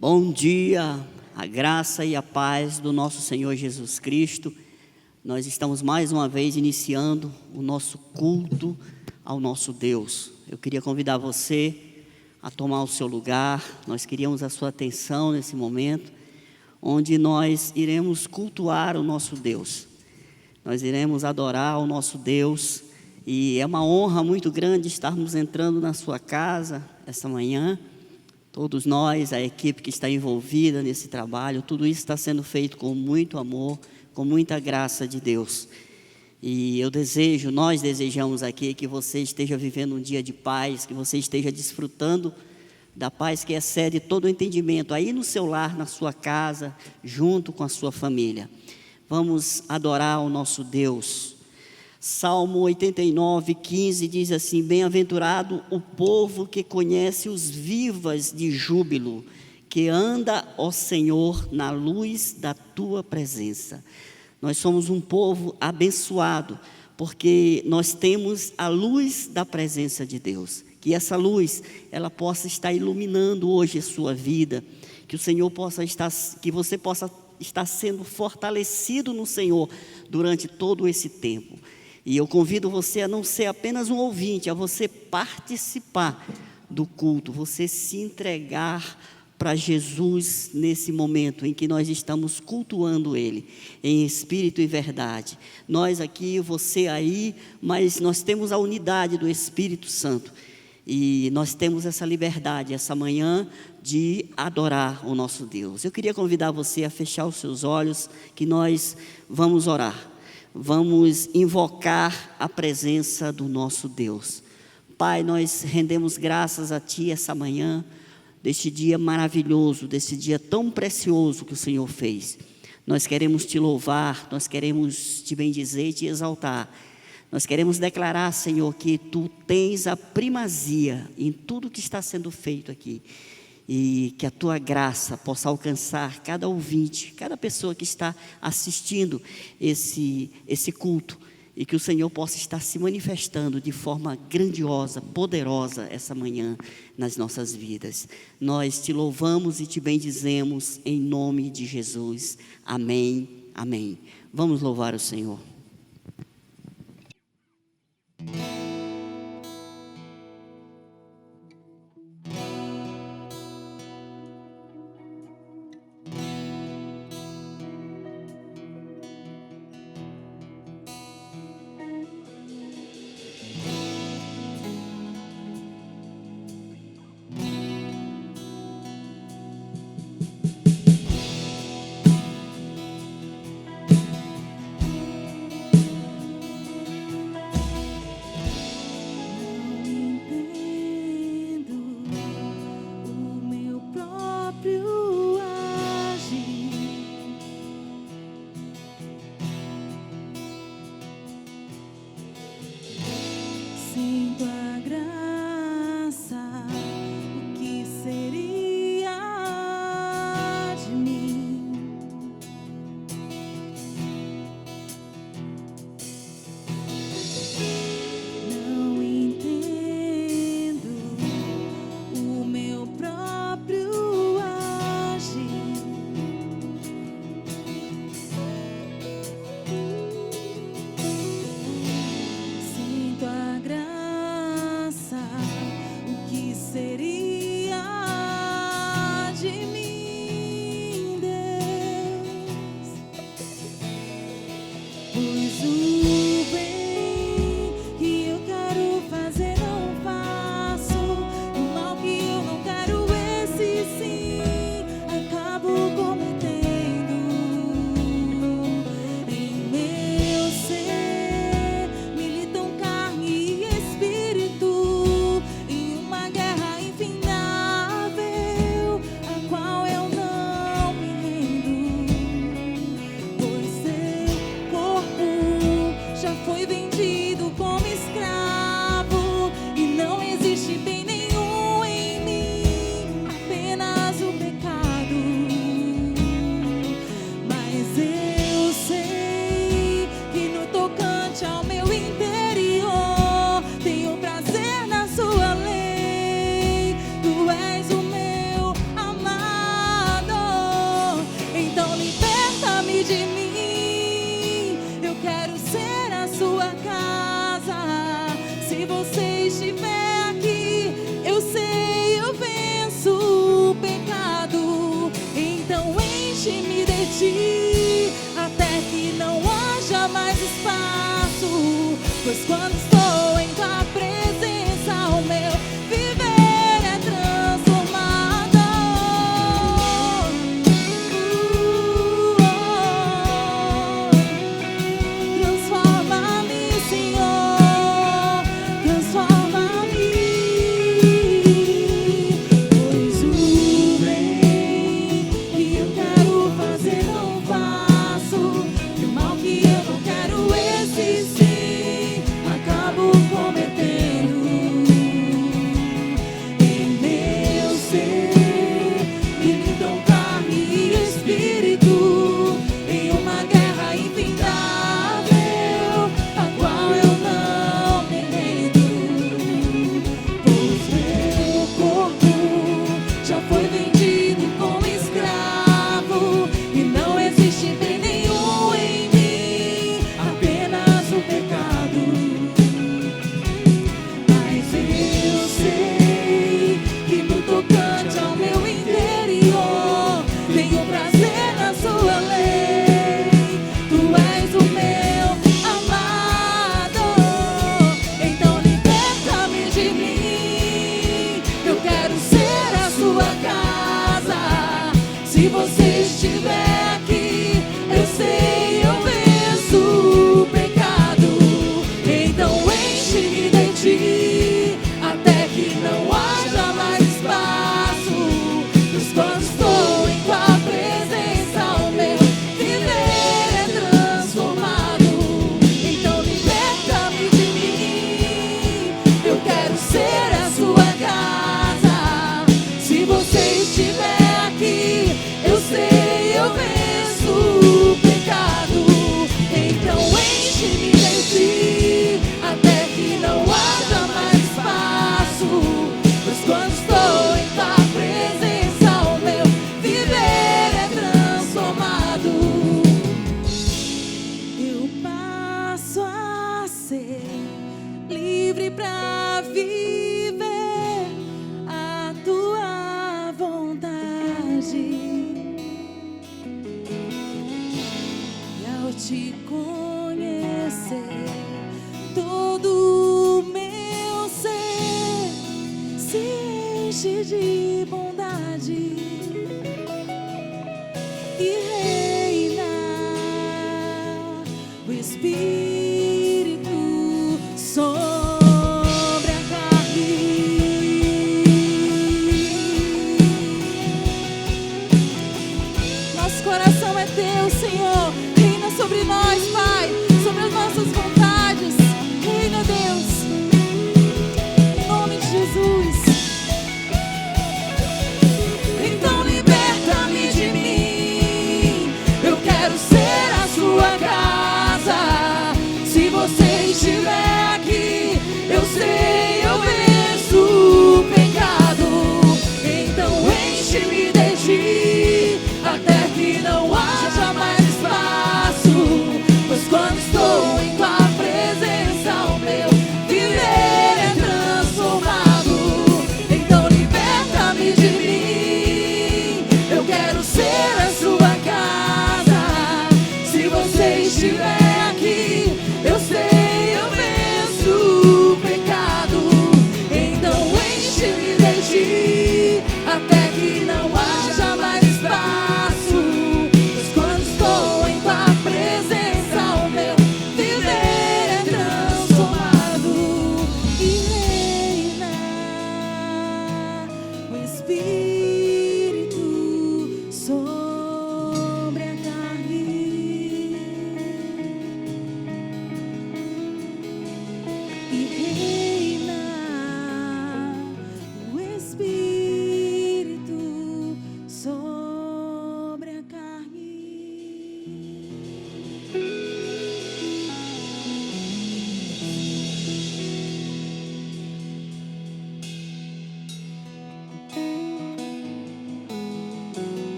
Bom dia, a graça e a paz do nosso Senhor Jesus Cristo. Nós estamos mais uma vez iniciando o nosso culto ao nosso Deus. Eu queria convidar você a tomar o seu lugar. Nós queríamos a sua atenção nesse momento, onde nós iremos cultuar o nosso Deus. Nós iremos adorar o nosso Deus. E é uma honra muito grande estarmos entrando na sua casa esta manhã. Todos nós, a equipe que está envolvida nesse trabalho, tudo isso está sendo feito com muito amor, com muita graça de Deus. E nós desejamos aqui que você esteja vivendo um dia de paz, que você esteja desfrutando da paz que excede todo o entendimento, aí no seu lar, na sua casa, junto com a sua família. Vamos adorar o nosso Deus. Salmo 89, 15 diz assim: bem-aventurado o povo que conhece os vivas de júbilo, que anda, ó Senhor, na luz da tua presença. Nós somos um povo abençoado, porque nós temos a luz da presença de Deus. Que essa luz, ela possa estar iluminando hoje a sua vida, que você possa estar sendo fortalecido no Senhor durante todo esse tempo. E eu convido você a não ser apenas um ouvinte, a você participar do culto, você se entregar para Jesus nesse momento em que nós estamos cultuando Ele, em espírito e verdade. Nós aqui, você aí, mas nós temos a unidade do Espírito Santo. E nós temos essa liberdade, essa manhã, de adorar o nosso Deus. Eu queria convidar você a fechar os seus olhos, que nós vamos orar. Vamos invocar a presença do nosso Deus. Pai, nós rendemos graças a Ti essa manhã, deste dia maravilhoso, desse dia tão precioso que o Senhor fez. Nós queremos Te louvar, nós queremos Te bendizer e Te exaltar. Nós queremos declarar, Senhor, que Tu tens a primazia em tudo que está sendo feito aqui. E que a Tua graça possa alcançar cada ouvinte, cada pessoa que está assistindo esse culto. E que o Senhor possa estar se manifestando de forma grandiosa, poderosa essa manhã nas nossas vidas. Nós Te louvamos e Te bendizemos em nome de Jesus. Amém, amém. Vamos louvar o Senhor.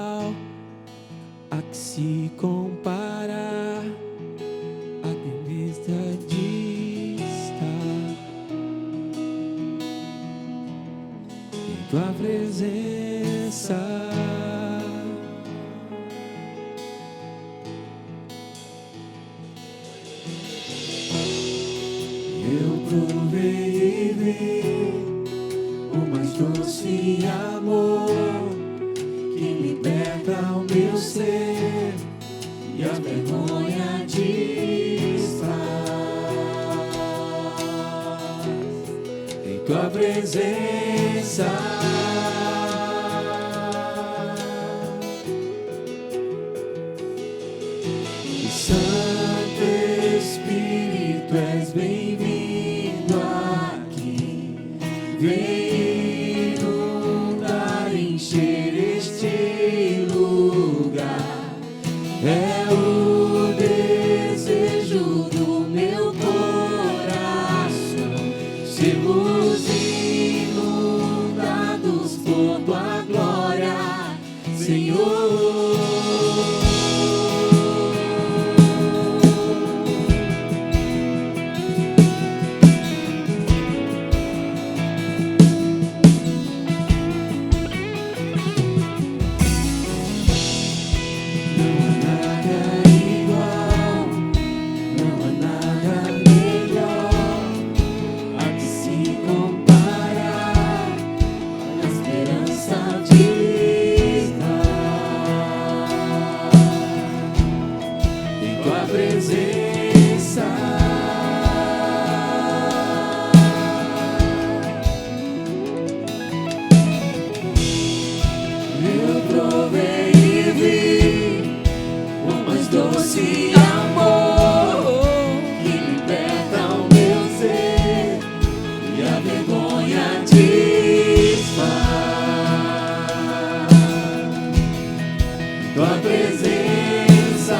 igual a que se compara a tempestade está em tua presença. Eu provei e vi o mais doce amor que liberta o meu ser e a vergonha desfaz em tua presença. E Santo Espírito, és bem-vindo aqui. Vem inundar, encher este lugar. É o desejo do meu coração, sermos inundados por tua glória, Senhor. Eu provei e vi o mais doce amor que liberta o meu ser e a vergonha desfaz. Tua presença,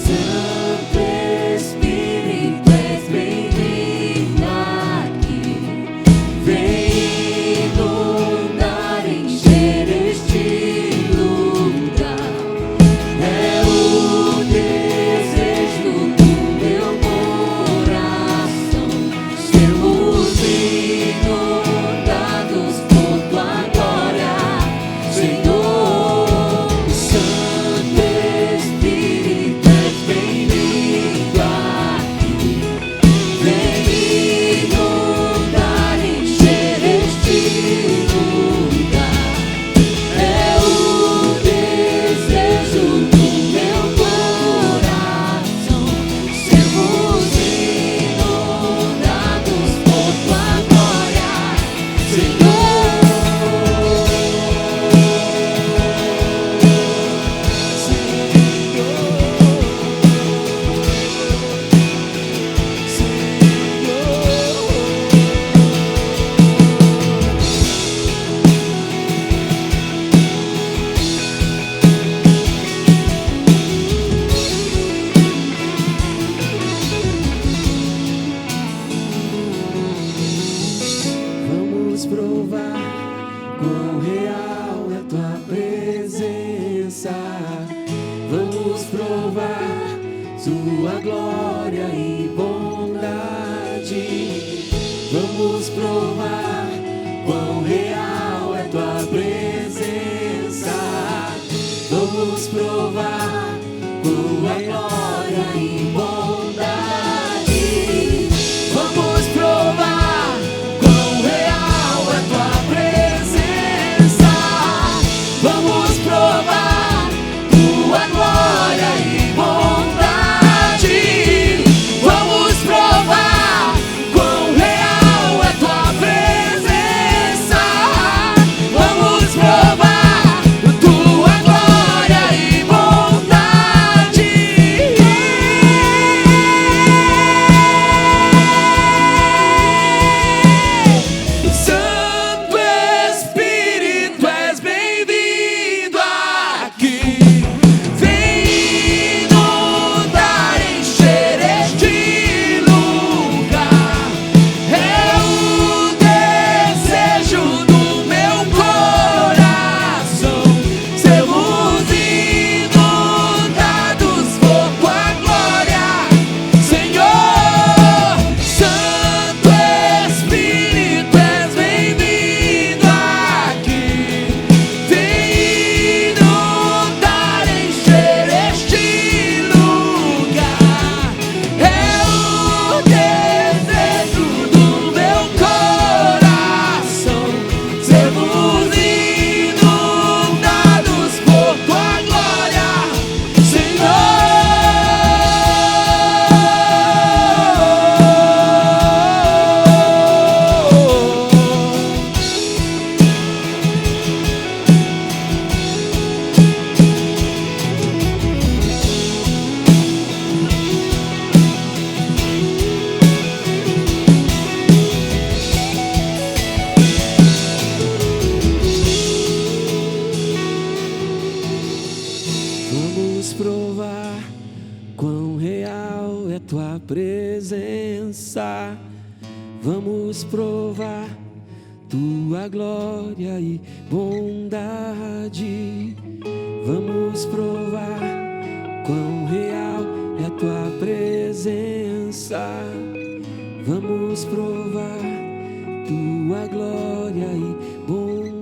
Santo Espírito, és bem-vindo aqui. Vem inundar, encher este lugar. É o desejo do meu coração, sermos inundados por tua glória, Senhor. Santo Espírito, és bem-vindo aqui. Vem inundar, encher este lugar. É o desejo do meu coração, sermos inundados por tua glória, Senhor. Vamos provar quão real é tua presença. Vamos provar sua glória e bondade. Vamos provar quão real é tua presença. Vamos provar tua glória e bondade. Vamos provar quão real é tua presença. Vamos provar tua glória e bondade. Vamos provar quão real é tua presença. Vamos provar tua glória e bondade. presença. Vamos provar tua glória e bondade. Vamos provar quão real é a tua presença. Vamos provar tua glória e bondade.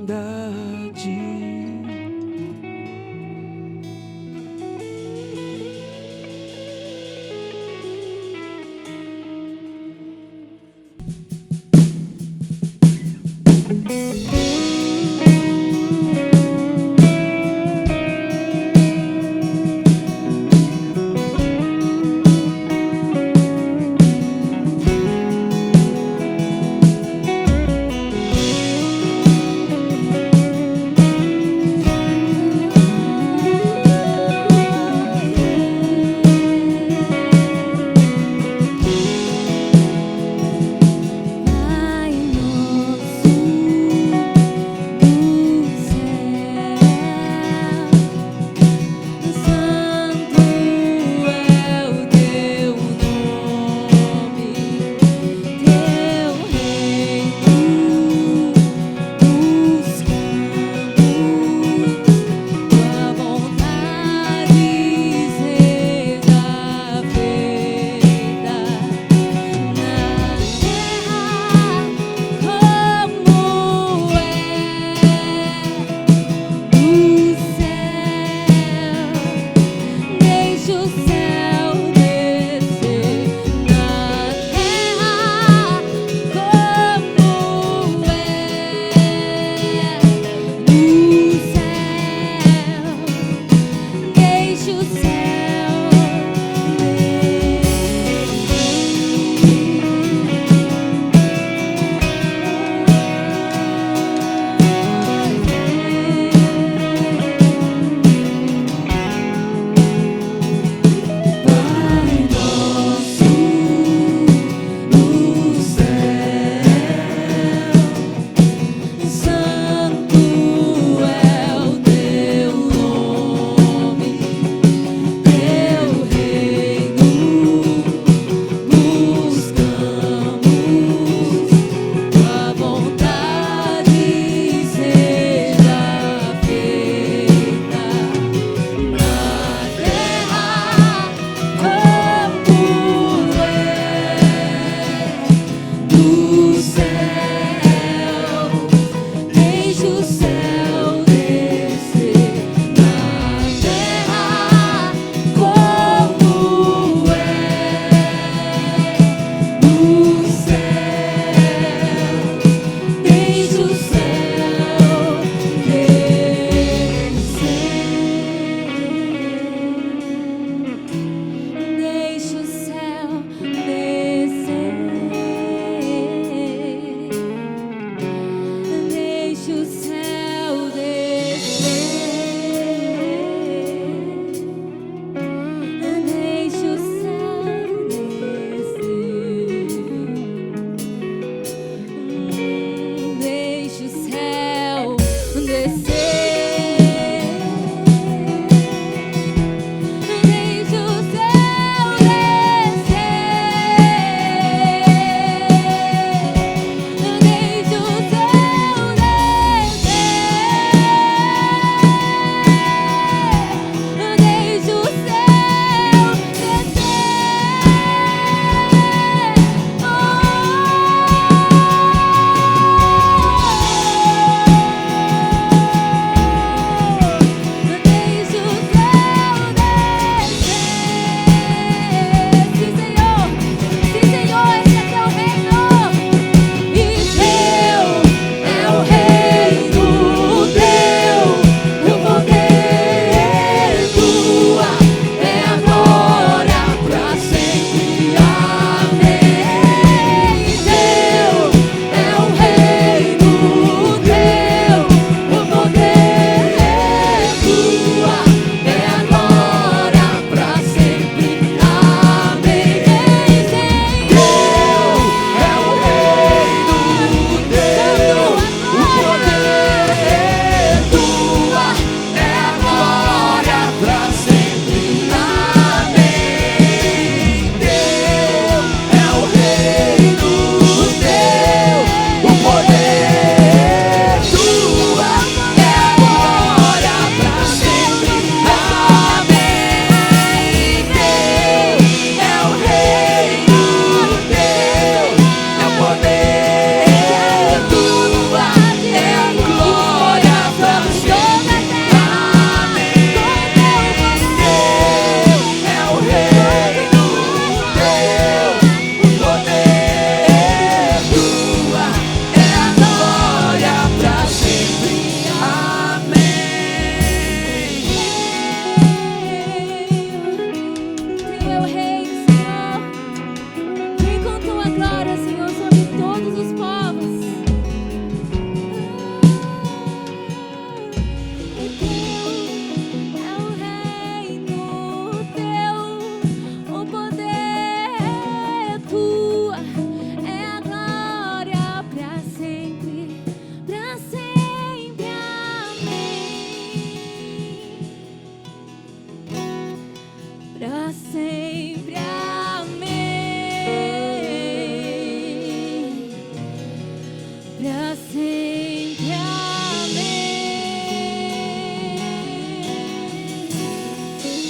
pra sempre. Amém.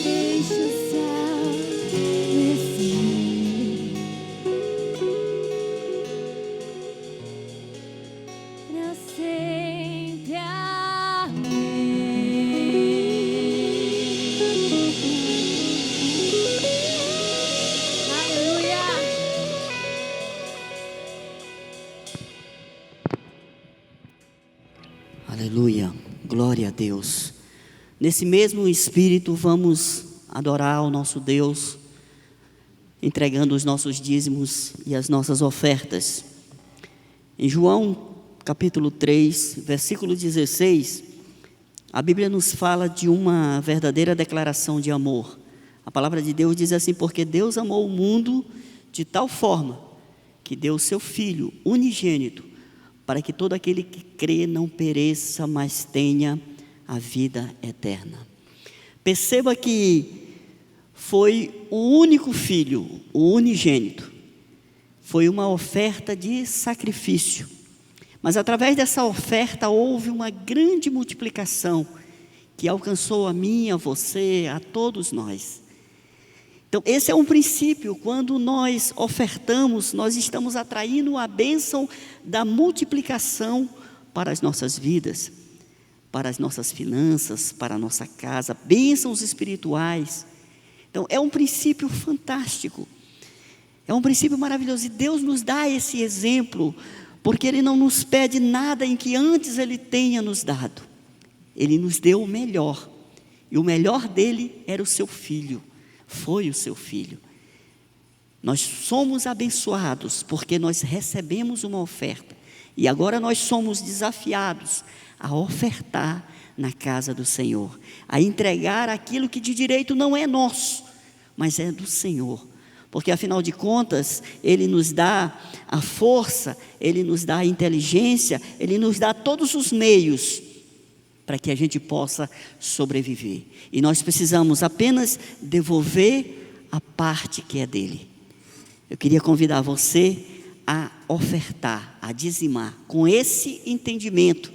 Deixa o céu descer pra sempre. Aleluia. Aleluia, glória a Deus. Nesse mesmo espírito, vamos adorar o nosso Deus, entregando os nossos dízimos e as nossas ofertas. Em João capítulo 3, versículo 16, a Bíblia nos fala de uma verdadeira declaração de amor. A palavra de Deus diz assim: porque Deus amou o mundo de tal forma que deu o seu Filho unigênito, para que todo aquele que crê não pereça, mas tenha a vida eterna. Perceba que foi o único Filho, o unigênito. Foi uma oferta de sacrifício. Mas através dessa oferta houve uma grande multiplicação que alcançou a mim, a você, a todos nós. Então, esse é um princípio. Quando nós ofertamos, nós estamos atraindo a bênção da multiplicação para as nossas vidas, para as nossas finanças, para a nossa casa, bênçãos espirituais. Então, é um princípio fantástico, é um princípio maravilhoso, e Deus nos dá esse exemplo, porque Ele não nos pede nada em que antes Ele tenha nos dado. Ele nos deu o melhor, e o melhor dele era o seu Filho. Foi o seu Filho. Nós somos abençoados porque nós recebemos uma oferta, e agora nós somos desafiados a ofertar na casa do Senhor, a entregar aquilo que de direito não é nosso, mas é do Senhor, porque afinal de contas Ele nos dá a força, Ele nos dá a inteligência, Ele nos dá todos os meios para que a gente possa sobreviver, e nós precisamos apenas devolver a parte que é dele. Eu queria convidar você a ofertar, a dizimar, com esse entendimento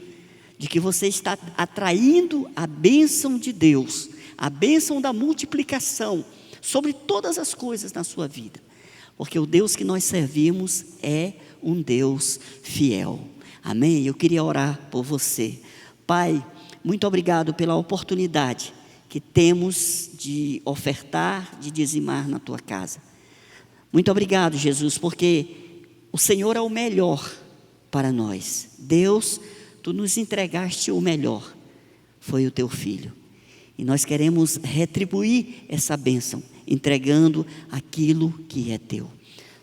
de que você está atraindo a bênção de Deus, a bênção da multiplicação sobre todas as coisas na sua vida, porque o Deus que nós servimos é um Deus fiel. Amém? Eu queria orar por você. Pai, muito obrigado pela oportunidade que temos de ofertar, de dizimar na tua casa. Muito obrigado, Jesus, porque o Senhor é o melhor para nós. Deus, tu nos entregaste o melhor, foi o teu Filho. E nós queremos retribuir essa bênção, entregando aquilo que é teu.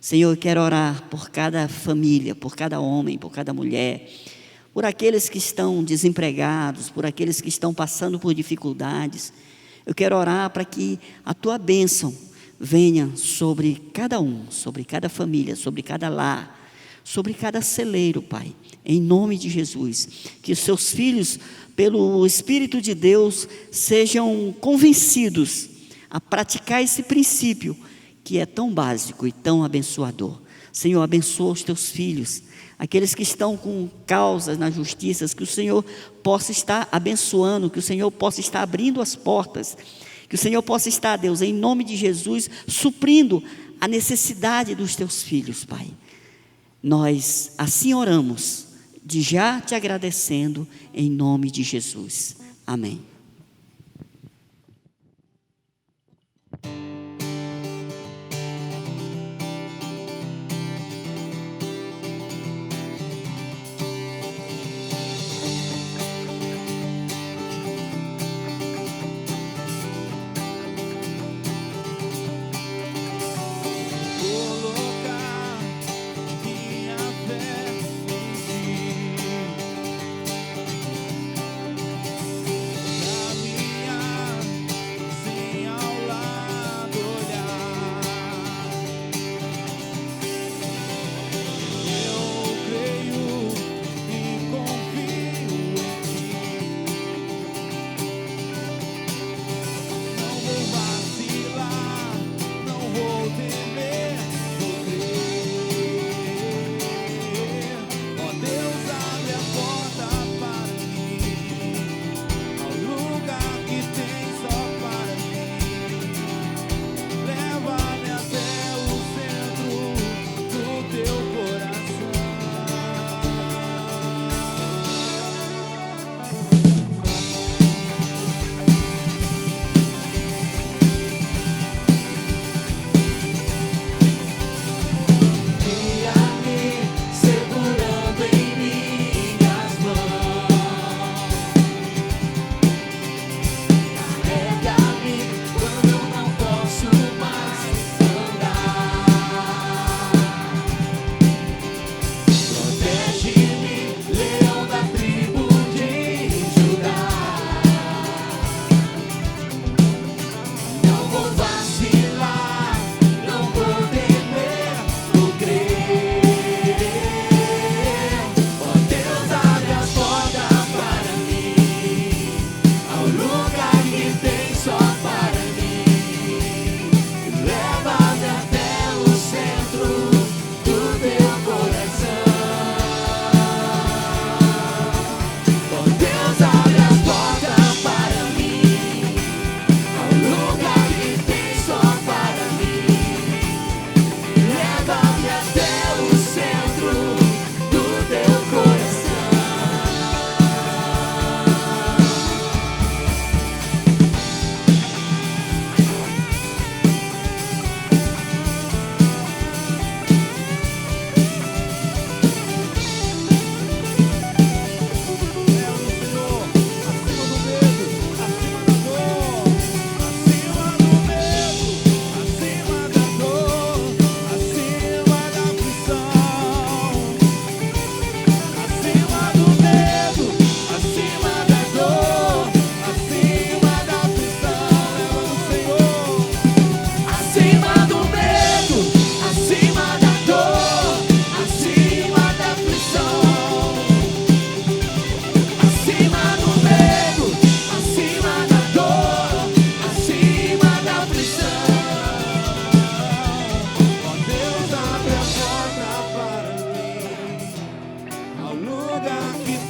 Senhor, eu quero orar por cada família, por cada homem, por cada mulher, por aqueles que estão desempregados, por aqueles que estão passando por dificuldades. Eu quero orar para que a tua bênção venha sobre cada um, sobre cada família, sobre cada lar, sobre cada celeiro, Pai, em nome de Jesus. Que os seus filhos, pelo Espírito de Deus, sejam convencidos a praticar esse princípio que é tão básico e tão abençoador. Senhor, abençoa os teus filhos, aqueles que estão com causas na justiça, que o Senhor possa estar abençoando, que o Senhor possa estar abrindo as portas, que o Senhor possa estar, Deus, em nome de Jesus, suprindo a necessidade dos teus filhos, Pai. Nós assim oramos, de já te agradecendo, em nome de Jesus. Amém. Minha fé em ti.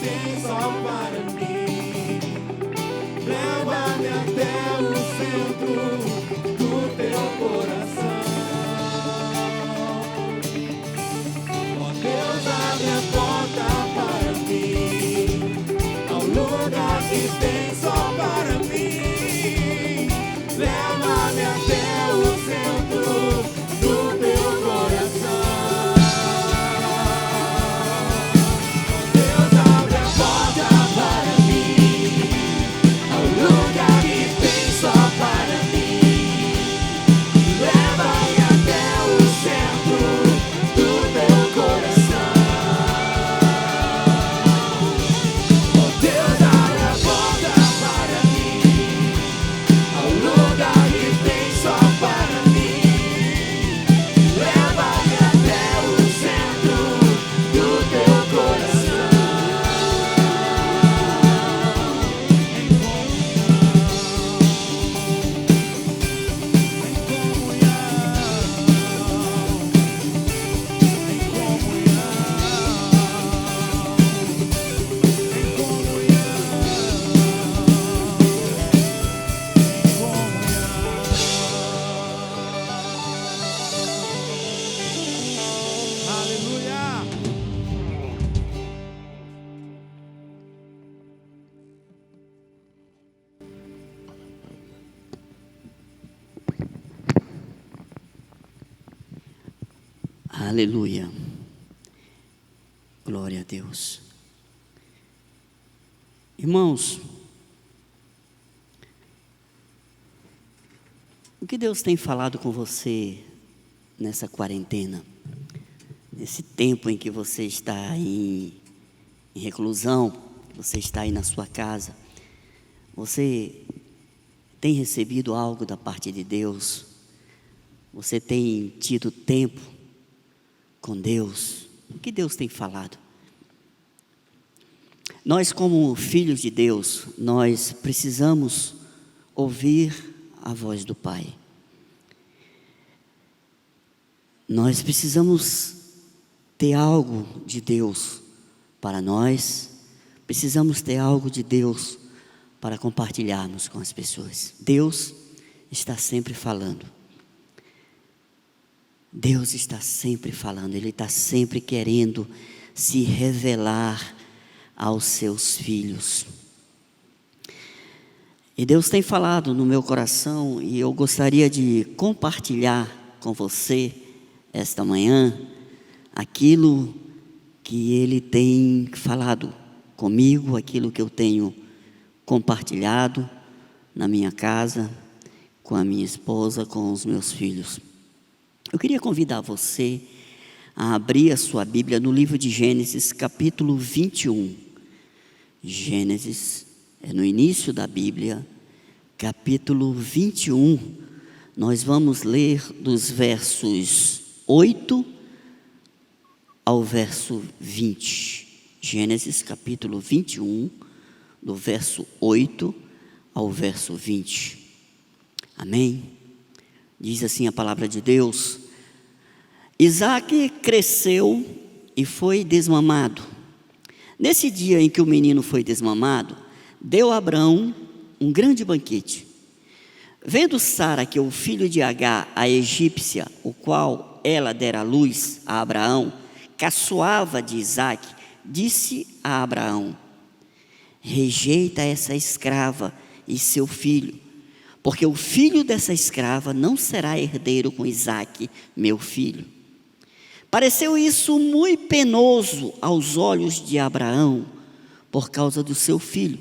tem só para mim. Leva-me até o centro do teu coração. Ó Deus, abre a porta para mim, ao lugar que tem só para mim. Leva-me até o centro do teu coração. Deus, abre a porta para mim, ao lugar que tem só para mim. Leva-me até o centro do teu coração. Oh Deus, abre a porta para mim, ao lugar que tem só para mim. Leva-me até o centro do teu coração. Aleluia! Aleluia. Glória a Deus. Irmãos, o que Deus tem falado com você nessa quarentena? Nesse tempo em que você está em reclusão, você está aí na sua casa, você tem recebido algo da parte de Deus? Você tem tido tempo com Deus? O que Deus tem falado? Nós, como filhos de Deus, nós precisamos ouvir a voz do Pai. Nós precisamos ter algo de Deus para nós, precisamos ter algo de Deus para compartilharmos com as pessoas. Deus está sempre falando. Deus está sempre falando, Ele está sempre querendo se revelar aos seus filhos. E Deus tem falado no meu coração, e eu gostaria de compartilhar com você esta manhã aquilo que Ele tem falado comigo, aquilo que eu tenho compartilhado na minha casa, com a minha esposa, com os meus filhos. Eu queria convidar você a abrir a sua Bíblia no livro de Gênesis, capítulo 21. Gênesis é no início da Bíblia, capítulo 21. Nós vamos ler dos versos 8 ao verso 20. Gênesis, capítulo 21, do verso 8 ao verso 20. Amém? Diz assim a palavra de Deus: Isaque cresceu e foi desmamado. Nesse dia em que o menino foi desmamado, deu a Abraão um grande banquete. Vendo Sara que o filho de Agar, a egípcia, o qual ela dera à luz a Abraão, caçoava de Isaque, disse a Abraão: rejeita essa escrava e seu filho, porque o filho dessa escrava não será herdeiro com Isaque, meu filho. Pareceu isso muito penoso aos olhos de Abraão, por causa do seu filho.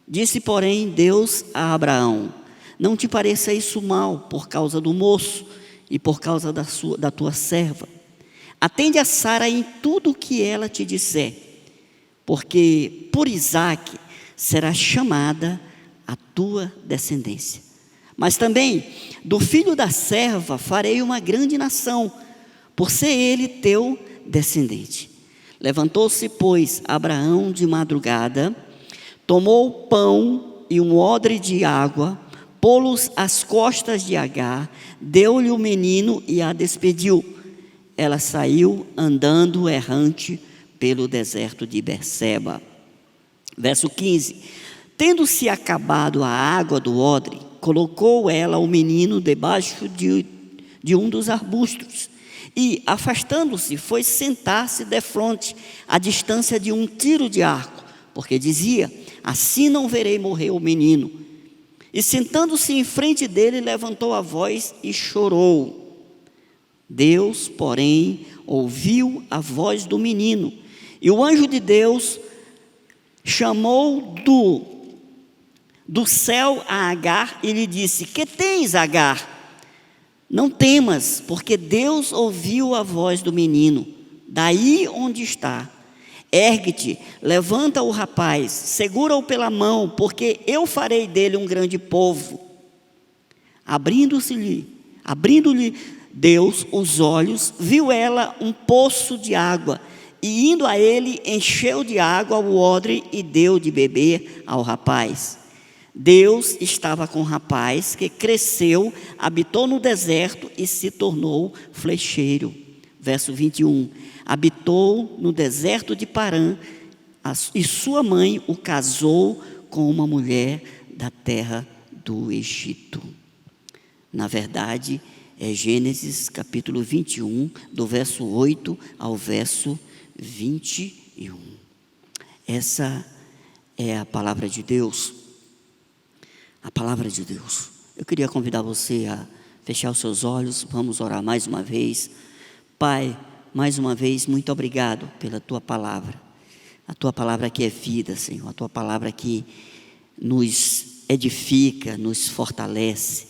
Disse, porém, Deus a Abraão: não te pareça isso mal por causa do moço e por causa da tua serva. Atende a Sara em tudo o que ela te disser, porque por Isaque será chamada a tua descendência. Mas também do filho da serva farei uma grande nação, por ser ele teu descendente. Levantou-se, pois, Abraão de madrugada, tomou o pão e um odre de água, pô-los às costas de Agar, deu-lhe o menino e a despediu. Ela saiu andando errante pelo deserto de Berseba. Verso 15: tendo-se acabado a água do odre, colocou ela o menino debaixo de um dos arbustos, e, afastando-se, foi sentar-se defronte, à distância de um tiro de arco, porque dizia: assim não verei morrer o menino. E sentando-se em frente dele, levantou a voz e chorou. Deus, porém, ouviu a voz do menino, e o anjo de Deus chamou do céu a Agar e lhe disse: que tens, Agar? Não temas, porque Deus ouviu a voz do menino, daí onde está. Ergue-te, levanta o rapaz, segura-o pela mão, porque eu farei dele um grande povo. Abrindo-lhe Deus os olhos, viu ela um poço de água, e indo a ele, encheu de água o odre e deu de beber ao rapaz. Deus estava com o rapaz, que cresceu, habitou no deserto e se tornou flecheiro. Verso 21: habitou no deserto de Parã, e sua mãe o casou com uma mulher da terra do Egito. Na verdade, é Gênesis capítulo 21, do verso 8 ao verso 21. Essa é a palavra de Deus. A palavra de Deus. Eu queria convidar você a fechar os seus olhos. Vamos orar mais uma vez. Pai, mais uma vez, muito obrigado pela Tua palavra. A Tua palavra que é vida, Senhor. A Tua palavra que nos edifica, nos fortalece.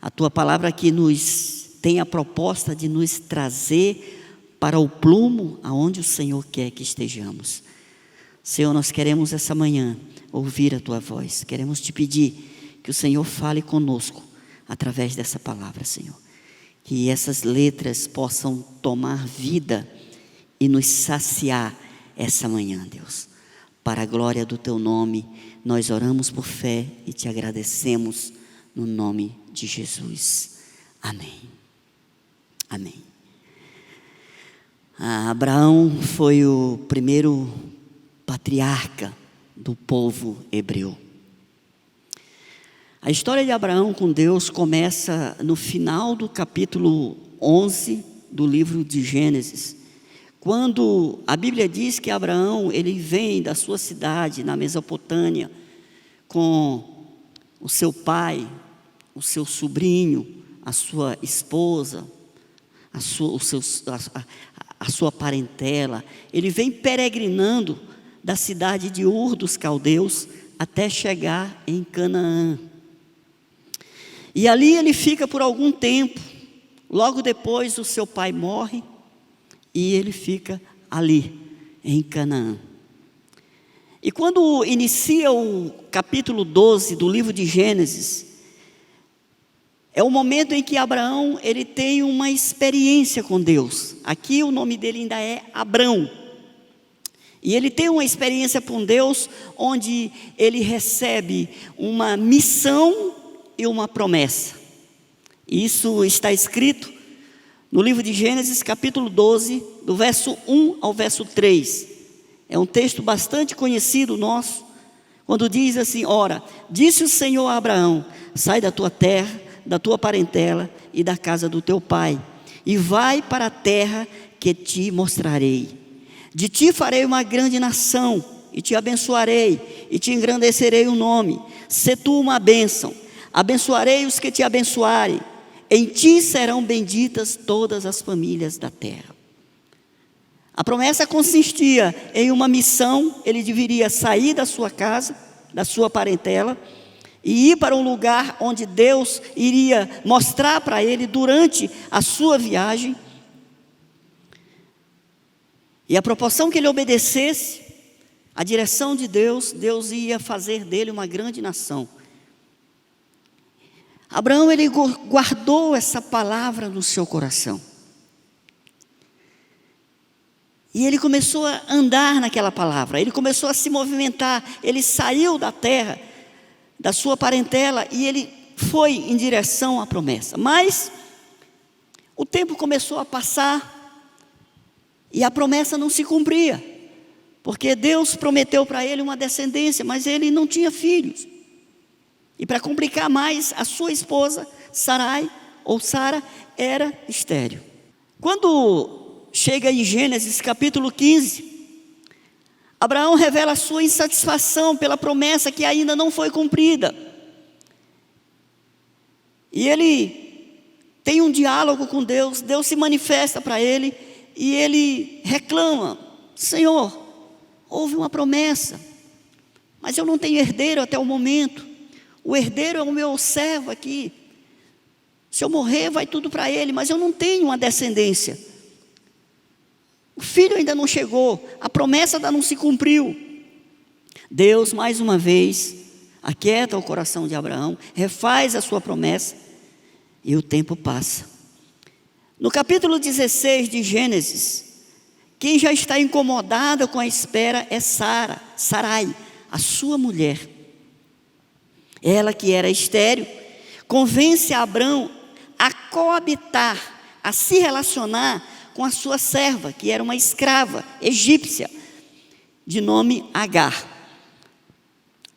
A Tua palavra que nos tem a proposta de nos trazer para o plumo aonde o Senhor quer que estejamos. Senhor, nós queremos essa manhã ouvir a Tua voz. Queremos Te pedir que o Senhor fale conosco através dessa palavra, Senhor. Que essas letras possam tomar vida e nos saciar essa manhã, Deus. Para a glória do Teu nome, nós oramos por fé e Te agradecemos no nome de Jesus. Amém. Amém. Abraão foi o primeiro patriarca do povo hebreu. A história de Abraão com Deus começa no final do capítulo 11 do livro de Gênesis, quando a Bíblia diz que Abraão, ele vem da sua cidade na Mesopotâmia com o seu pai, o seu sobrinho, a sua esposa, a sua parentela. Ele vem peregrinando da cidade de Ur dos Caldeus até chegar em Canaã. E ali ele fica por algum tempo. Logo depois o seu pai morre e ele fica ali em Canaã. E quando inicia o capítulo 12 do livro de Gênesis, é o momento em que Abraão ele tem uma experiência com Deus. Aqui o nome dele ainda é Abrão. E ele tem uma experiência com Deus onde ele recebe uma missão e uma promessa. Isso está escrito no livro de Gênesis capítulo 12, do verso 1 ao verso 3. É um texto bastante conhecido nosso, quando diz assim: ora, disse o Senhor a Abraão: sai da tua terra, da tua parentela e da casa do teu pai, e vai para a terra que te mostrarei. De ti farei uma grande nação, e te abençoarei, e te engrandecerei o nome. Sê tu uma bênção. Abençoarei os que te abençoarem. Em ti serão benditas todas as famílias da terra. A promessa consistia em uma missão. Ele deveria sair da sua casa, da sua parentela, e ir para um lugar onde Deus iria mostrar para ele durante a sua viagem. E a proporção que ele obedecesse a direção de Deus, Deus ia fazer dele uma grande nação. Abraão, ele guardou essa palavra no seu coração. E ele começou a andar naquela palavra, ele começou a se movimentar, ele saiu da terra, da sua parentela, e ele foi em direção à promessa. Mas o tempo começou a passar e a promessa não se cumpria. Porque Deus prometeu para ele uma descendência, mas ele não tinha filhos. E para complicar mais, a sua esposa, Sarai, ou Sara, era estéril. Quando chega em Gênesis capítulo 15, Abraão revela a sua insatisfação pela promessa que ainda não foi cumprida. E ele tem um diálogo com Deus, Deus se manifesta para ele e ele reclama: Senhor, houve uma promessa, mas eu não tenho herdeiro até o momento. O herdeiro é o meu servo aqui. Se eu morrer, vai tudo para ele, mas eu não tenho uma descendência. O filho ainda não chegou, a promessa ainda não se cumpriu. Deus, mais uma vez, aquieta o coração de Abraão, refaz a sua promessa, e o tempo passa. No capítulo 16 de Gênesis, quem já está incomodada com a espera é Sarai, a sua mulher. Ela, que era estéril, convence Abraão a coabitar, a se relacionar com a sua serva, que era uma escrava egípcia, de nome Agar.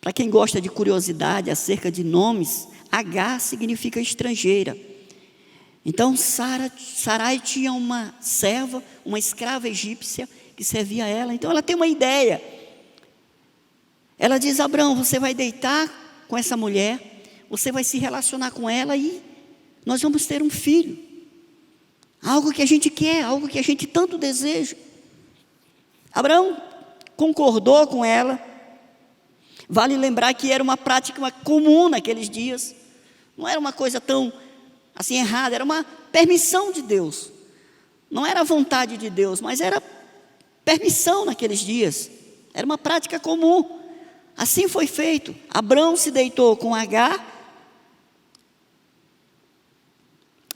Para quem gosta de curiosidade acerca de nomes, Agar significa estrangeira. Então Sarai tinha uma serva, uma escrava egípcia, que servia a ela. Então ela tem uma ideia. Ela diz: Abraão, você vai deitar com essa mulher, você vai se relacionar com ela e nós vamos ter um filho. Algo que a gente quer, algo que a gente tanto deseja. Abraão concordou com ela. Vale lembrar que era uma prática comum naqueles dias. Não era uma coisa tão assim errada, era uma permissão de Deus. Não era a vontade de Deus, mas era permissão naqueles dias. Era uma prática comum. Assim foi feito. Abraão se deitou com Agar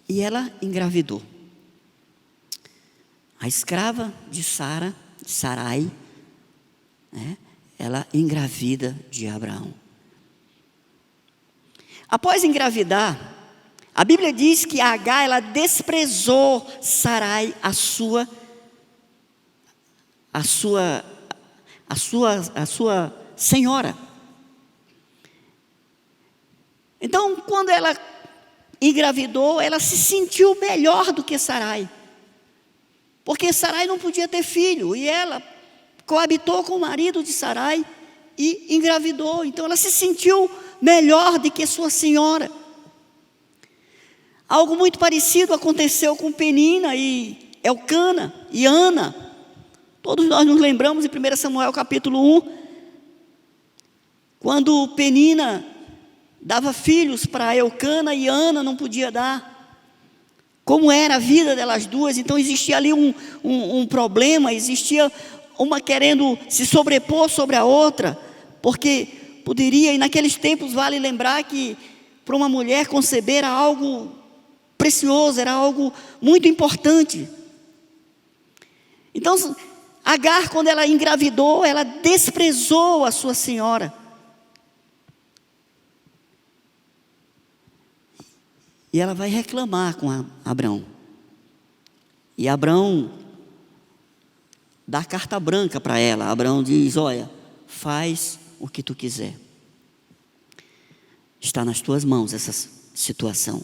e ela engravidou. A escrava de Sarai, ela engravida de Abraão. Após engravidar, a Bíblia diz que Agar, ela desprezou Sarai, a sua senhora. Então, quando ela engravidou, ela se sentiu melhor do que Sarai. Porque Sarai não podia ter filho, e ela coabitou com o marido de Sarai e engravidou. Então ela se sentiu melhor do que sua senhora. Algo muito parecido aconteceu com Penina e Elcana e Ana. Todos nós nos lembramos em 1 Samuel capítulo 1, quando Penina dava filhos para Elcana e Ana não podia dar. Como era a vida delas duas. Então existia ali um problema, existia uma querendo se sobrepor sobre a outra, porque poderia, e naqueles tempos vale lembrar que para uma mulher conceber era algo precioso, era algo muito importante. Então Agar, quando ela engravidou, ela desprezou a sua senhora. E ela vai reclamar com Abraão. E Abraão dá carta branca para ela. Abraão diz: olha, faz o que tu quiser. Está nas tuas mãos essa situação.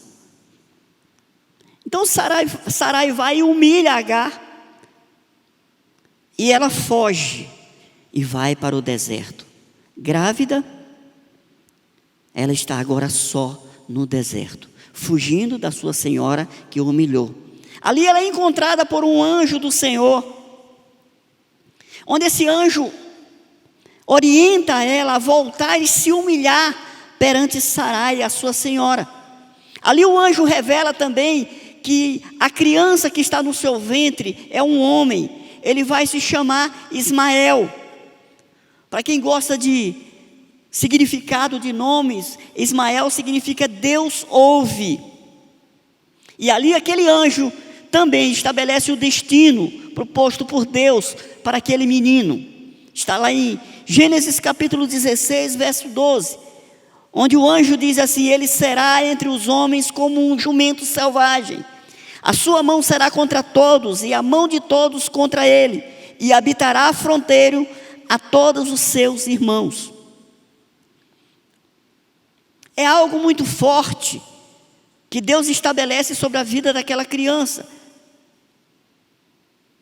Então Sarai vai e humilha Agar. E ela foge e vai para o deserto. Grávida, ela está agora só no deserto, fugindo da sua senhora que o humilhou. Ali ela é encontrada por um anjo do Senhor, onde esse anjo orienta ela a voltar e se humilhar perante Sarai, a sua senhora. Ali o anjo revela também que a criança que está no seu ventre é um homem. Ele vai se chamar Ismael. Para quem gosta de significado de nomes, Ismael significa Deus ouve. E ali aquele anjo também estabelece o destino proposto por Deus para aquele menino. Está lá em Gênesis capítulo 16, verso 12, onde o anjo diz assim: ele será entre os homens como um jumento selvagem. A sua mão será contra todos e a mão de todos contra ele, e habitará fronteiro a todos os seus irmãos. É algo muito forte que Deus estabelece sobre a vida daquela criança.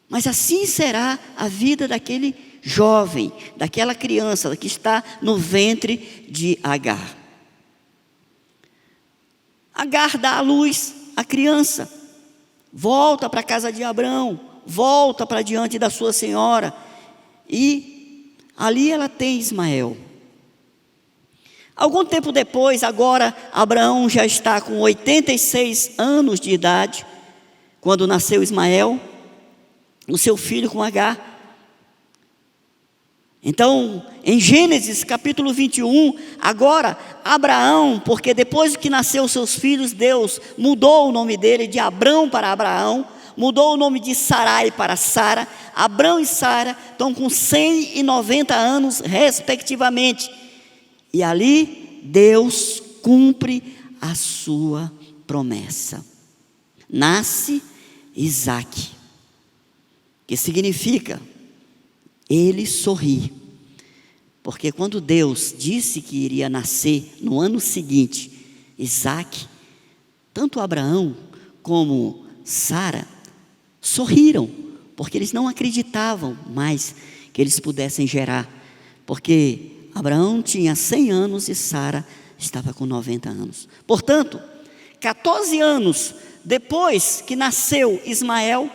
Mas assim será a vida daquele jovem, daquela criança que está no ventre de Agar. Agar dá à luz a criança, volta para a casa de Abrão, volta para diante da sua senhora, e ali ela tem Ismael. Algum tempo depois, agora Abraão já está com 86 anos de idade, quando nasceu Ismael, o seu filho com Agar. Então, em Gênesis capítulo 21, agora Abraão, porque depois que nasceu seus filhos, Deus mudou o nome dele de Abrão para Abraão, mudou o nome de Sarai para Sara. Abrão e Sara estão com 190 anos respectivamente. E ali Deus cumpre a sua promessa. Nasce Isaque, que significa ele sorri. Porque quando Deus disse que iria nascer no ano seguinte Isaque, tanto Abraão como Sara sorriram, porque eles não acreditavam mais que eles pudessem gerar, porque Abraão tinha 100 anos e Sara estava com 90 anos. Portanto, 14 anos depois que nasceu Ismael,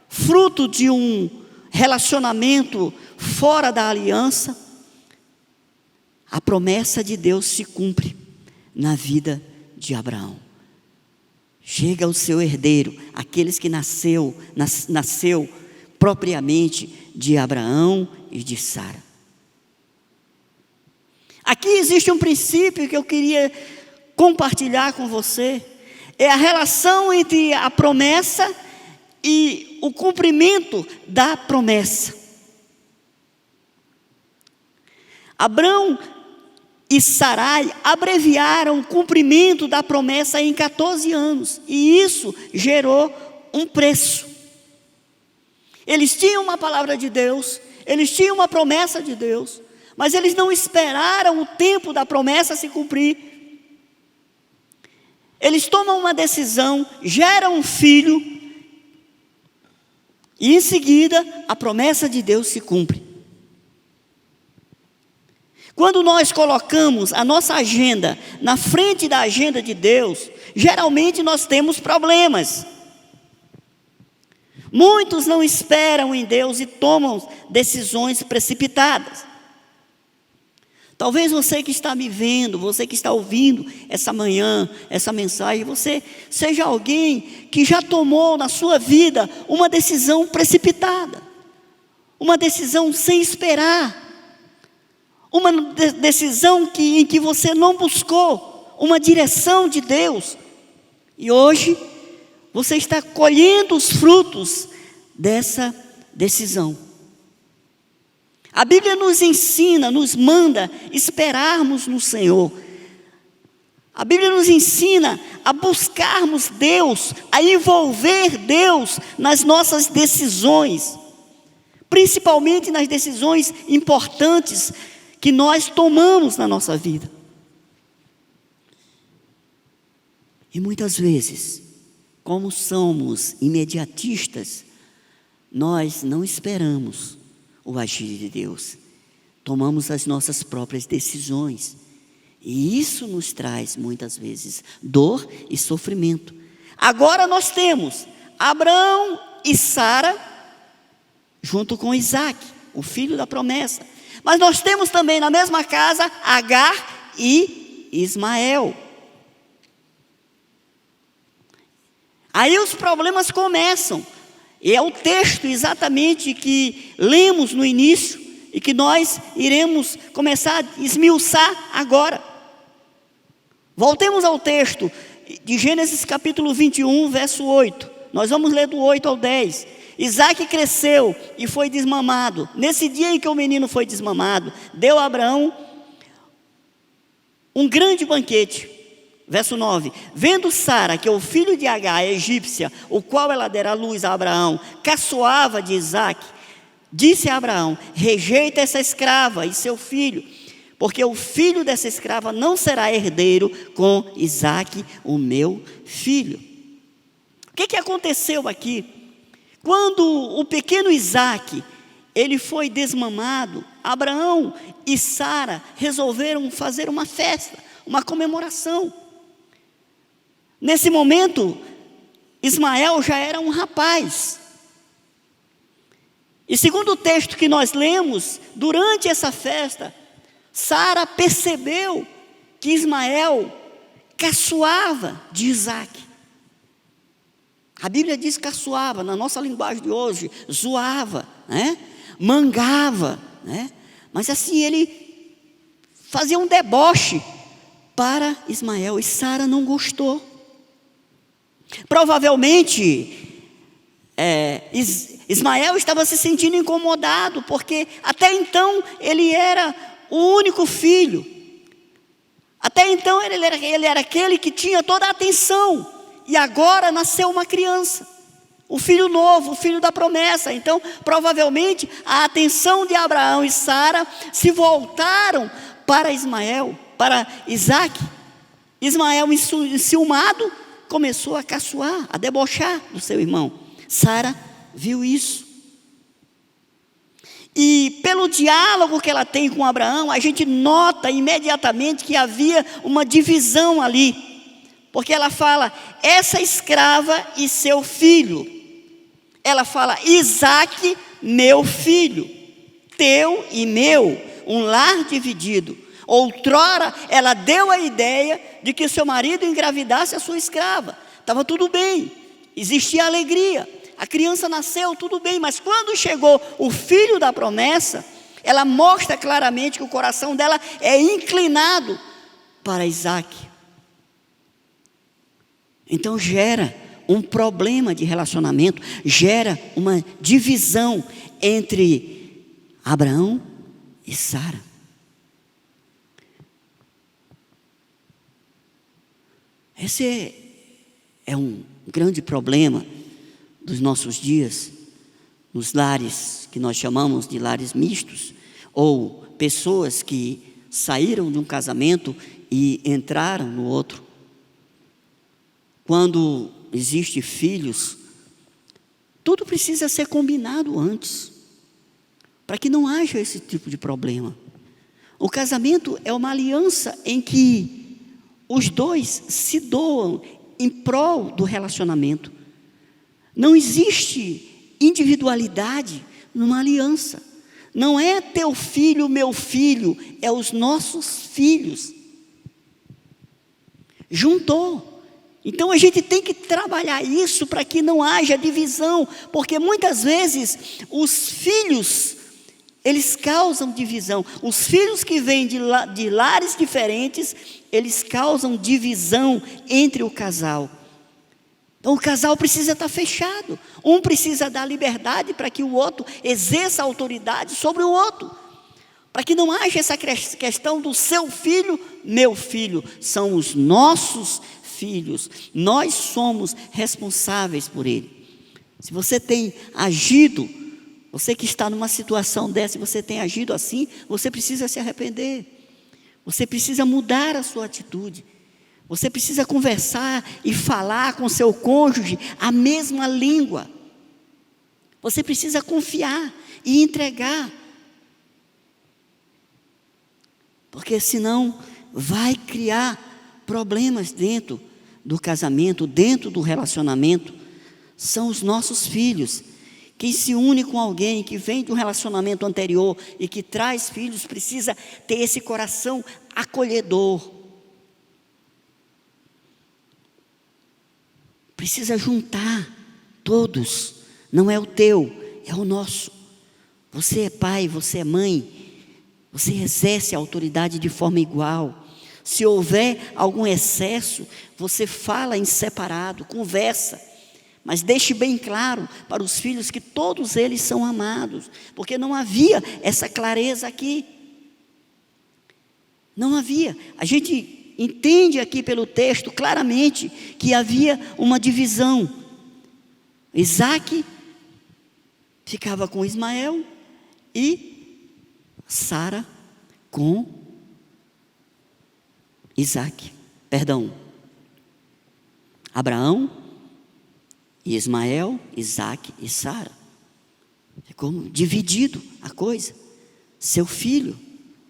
fruto de um relacionamento fora da aliança, a promessa de Deus se cumpre na vida de Abraão. Chega o seu herdeiro, aqueles que nasceu propriamente de Abraão e de Sara. Aqui existe um princípio que eu queria compartilhar com você. É a relação entre a promessa e o cumprimento da promessa. Abrão e Sarai abreviaram o cumprimento da promessa em 14 anos. E isso gerou um preço. Eles tinham uma palavra de Deus, eles tinham uma promessa de Deus, mas eles não esperaram o tempo da promessa se cumprir. Eles tomam uma decisão, geram um filho, e em seguida a promessa de Deus se cumpre. Quando nós colocamos a nossa agenda na frente da agenda de Deus, geralmente nós temos problemas. Muitos não esperam em Deus e tomam decisões precipitadas. Talvez você que está me vendo, você que está ouvindo essa manhã, essa mensagem, você seja alguém que já tomou na sua vida uma decisão precipitada, uma decisão sem esperar, uma decisão em que você não buscou uma direção de Deus. E hoje você está colhendo os frutos dessa decisão. A Bíblia nos ensina, nos manda esperarmos no Senhor. A Bíblia nos ensina a buscarmos Deus, a envolver Deus nas nossas decisões, principalmente nas decisões importantes que nós tomamos na nossa vida. E muitas vezes, como somos imediatistas, nós não esperamos o agir de Deus, tomamos as nossas próprias decisões, e isso nos traz muitas vezes dor e sofrimento. Agora nós temos Abraão e Sara junto com Isaque, o filho da promessa, mas nós temos também na mesma casa Agar e Ismael. Aí os problemas começam. E é o texto exatamente que lemos no início e que nós iremos começar a esmiuçar agora. Voltemos ao texto de Gênesis capítulo 21, verso 8. Nós vamos ler do 8 ao 10. Isaque cresceu e foi desmamado. Nesse dia em que o menino foi desmamado, deu a Abraão um grande banquete. Verso 9, vendo Sara que o filho de Agar, a egípcia, o qual ela dera à luz a Abraão, caçoava de Isaque, disse a Abraão: rejeita essa escrava e seu filho, porque o filho dessa escrava não será herdeiro com Isaque, o meu filho. O que aconteceu aqui? Quando o pequeno Isaque, ele foi desmamado, Abraão e Sara resolveram fazer uma festa, uma comemoração. Nesse momento, Ismael já era um rapaz. E segundo o texto que nós lemos, durante essa festa, Sara percebeu que Ismael caçoava de Isaque. A Bíblia diz caçoava, na nossa linguagem de hoje, zoava, né? Mangava, né? Mas assim ele fazia um deboche para Ismael, e Sara não gostou. Provavelmente Ismael estava se sentindo incomodado, porque até então ele era o único filho. Até então ele era aquele que tinha toda a atenção. E agora nasceu uma criança, o filho novo, o filho da promessa. Então, provavelmente, a atenção de Abraão e Sara se voltaram para Ismael, para Isaque. Ismael, enciumado, começou a caçoar, a debochar do seu irmão. Sara viu isso. E pelo diálogo que ela tem com Abraão, a gente nota imediatamente que havia uma divisão ali. Porque ela fala, essa escrava e seu filho. Ela fala, Isaque, meu filho, teu e meu, um lar dividido. Outrora, ela deu a ideia de que seu marido engravidasse a sua escrava. Estava tudo bem, existia alegria. A criança nasceu, tudo bem, mas quando chegou o filho da promessa, ela mostra claramente que o coração dela é inclinado para Isaque. Então gera um problema de relacionamento, gera uma divisão entre Abraão e Sara. Esse é um grande problema dos nossos dias, nos lares que nós chamamos de lares mistos, ou pessoas que saíram de um casamento e entraram no outro. Quando existem filhos, tudo precisa ser combinado antes, para que não haja esse tipo de problema. O casamento é uma aliança em que os dois se doam em prol do relacionamento. Não existe individualidade numa aliança. Não é teu filho, meu filho, é os nossos filhos. Juntou. Então a gente tem que trabalhar isso para que não haja divisão, porque muitas vezes os filhos, eles causam divisão. Os filhos que vêm de lares diferentes, eles causam divisão entre o casal. Então o casal precisa estar fechado. Um precisa dar liberdade para que o outro exerça autoridade sobre o outro. Para que não haja essa questão do seu filho, meu filho. São os nossos filhos, nós somos responsáveis por ele. Se você tem agido, você que está numa situação dessa, se você tem agido assim, você precisa se arrepender, você precisa mudar a sua atitude, você precisa conversar e falar com seu cônjuge a mesma língua, você precisa confiar e entregar, porque senão vai criar problemas dentro do casamento, dentro do relacionamento. São os nossos filhos. Quem se une com alguém que vem de um relacionamento anterior e que traz filhos, precisa ter esse coração acolhedor. Precisa juntar todos. Não é o teu, é o nosso. Você é pai, você é mãe. Você exerce a autoridade de forma igual. Se houver algum excesso, você fala em separado, conversa. Mas deixe bem claro para os filhos que todos eles são amados. Porque não havia essa clareza aqui. Não havia. A gente entende aqui pelo texto claramente que havia uma divisão. Isaque ficava com Ismael e Sara com Isaac. Perdão. Abraão e Ismael, Isaac e Sara. Ficou dividido a coisa. Seu filho,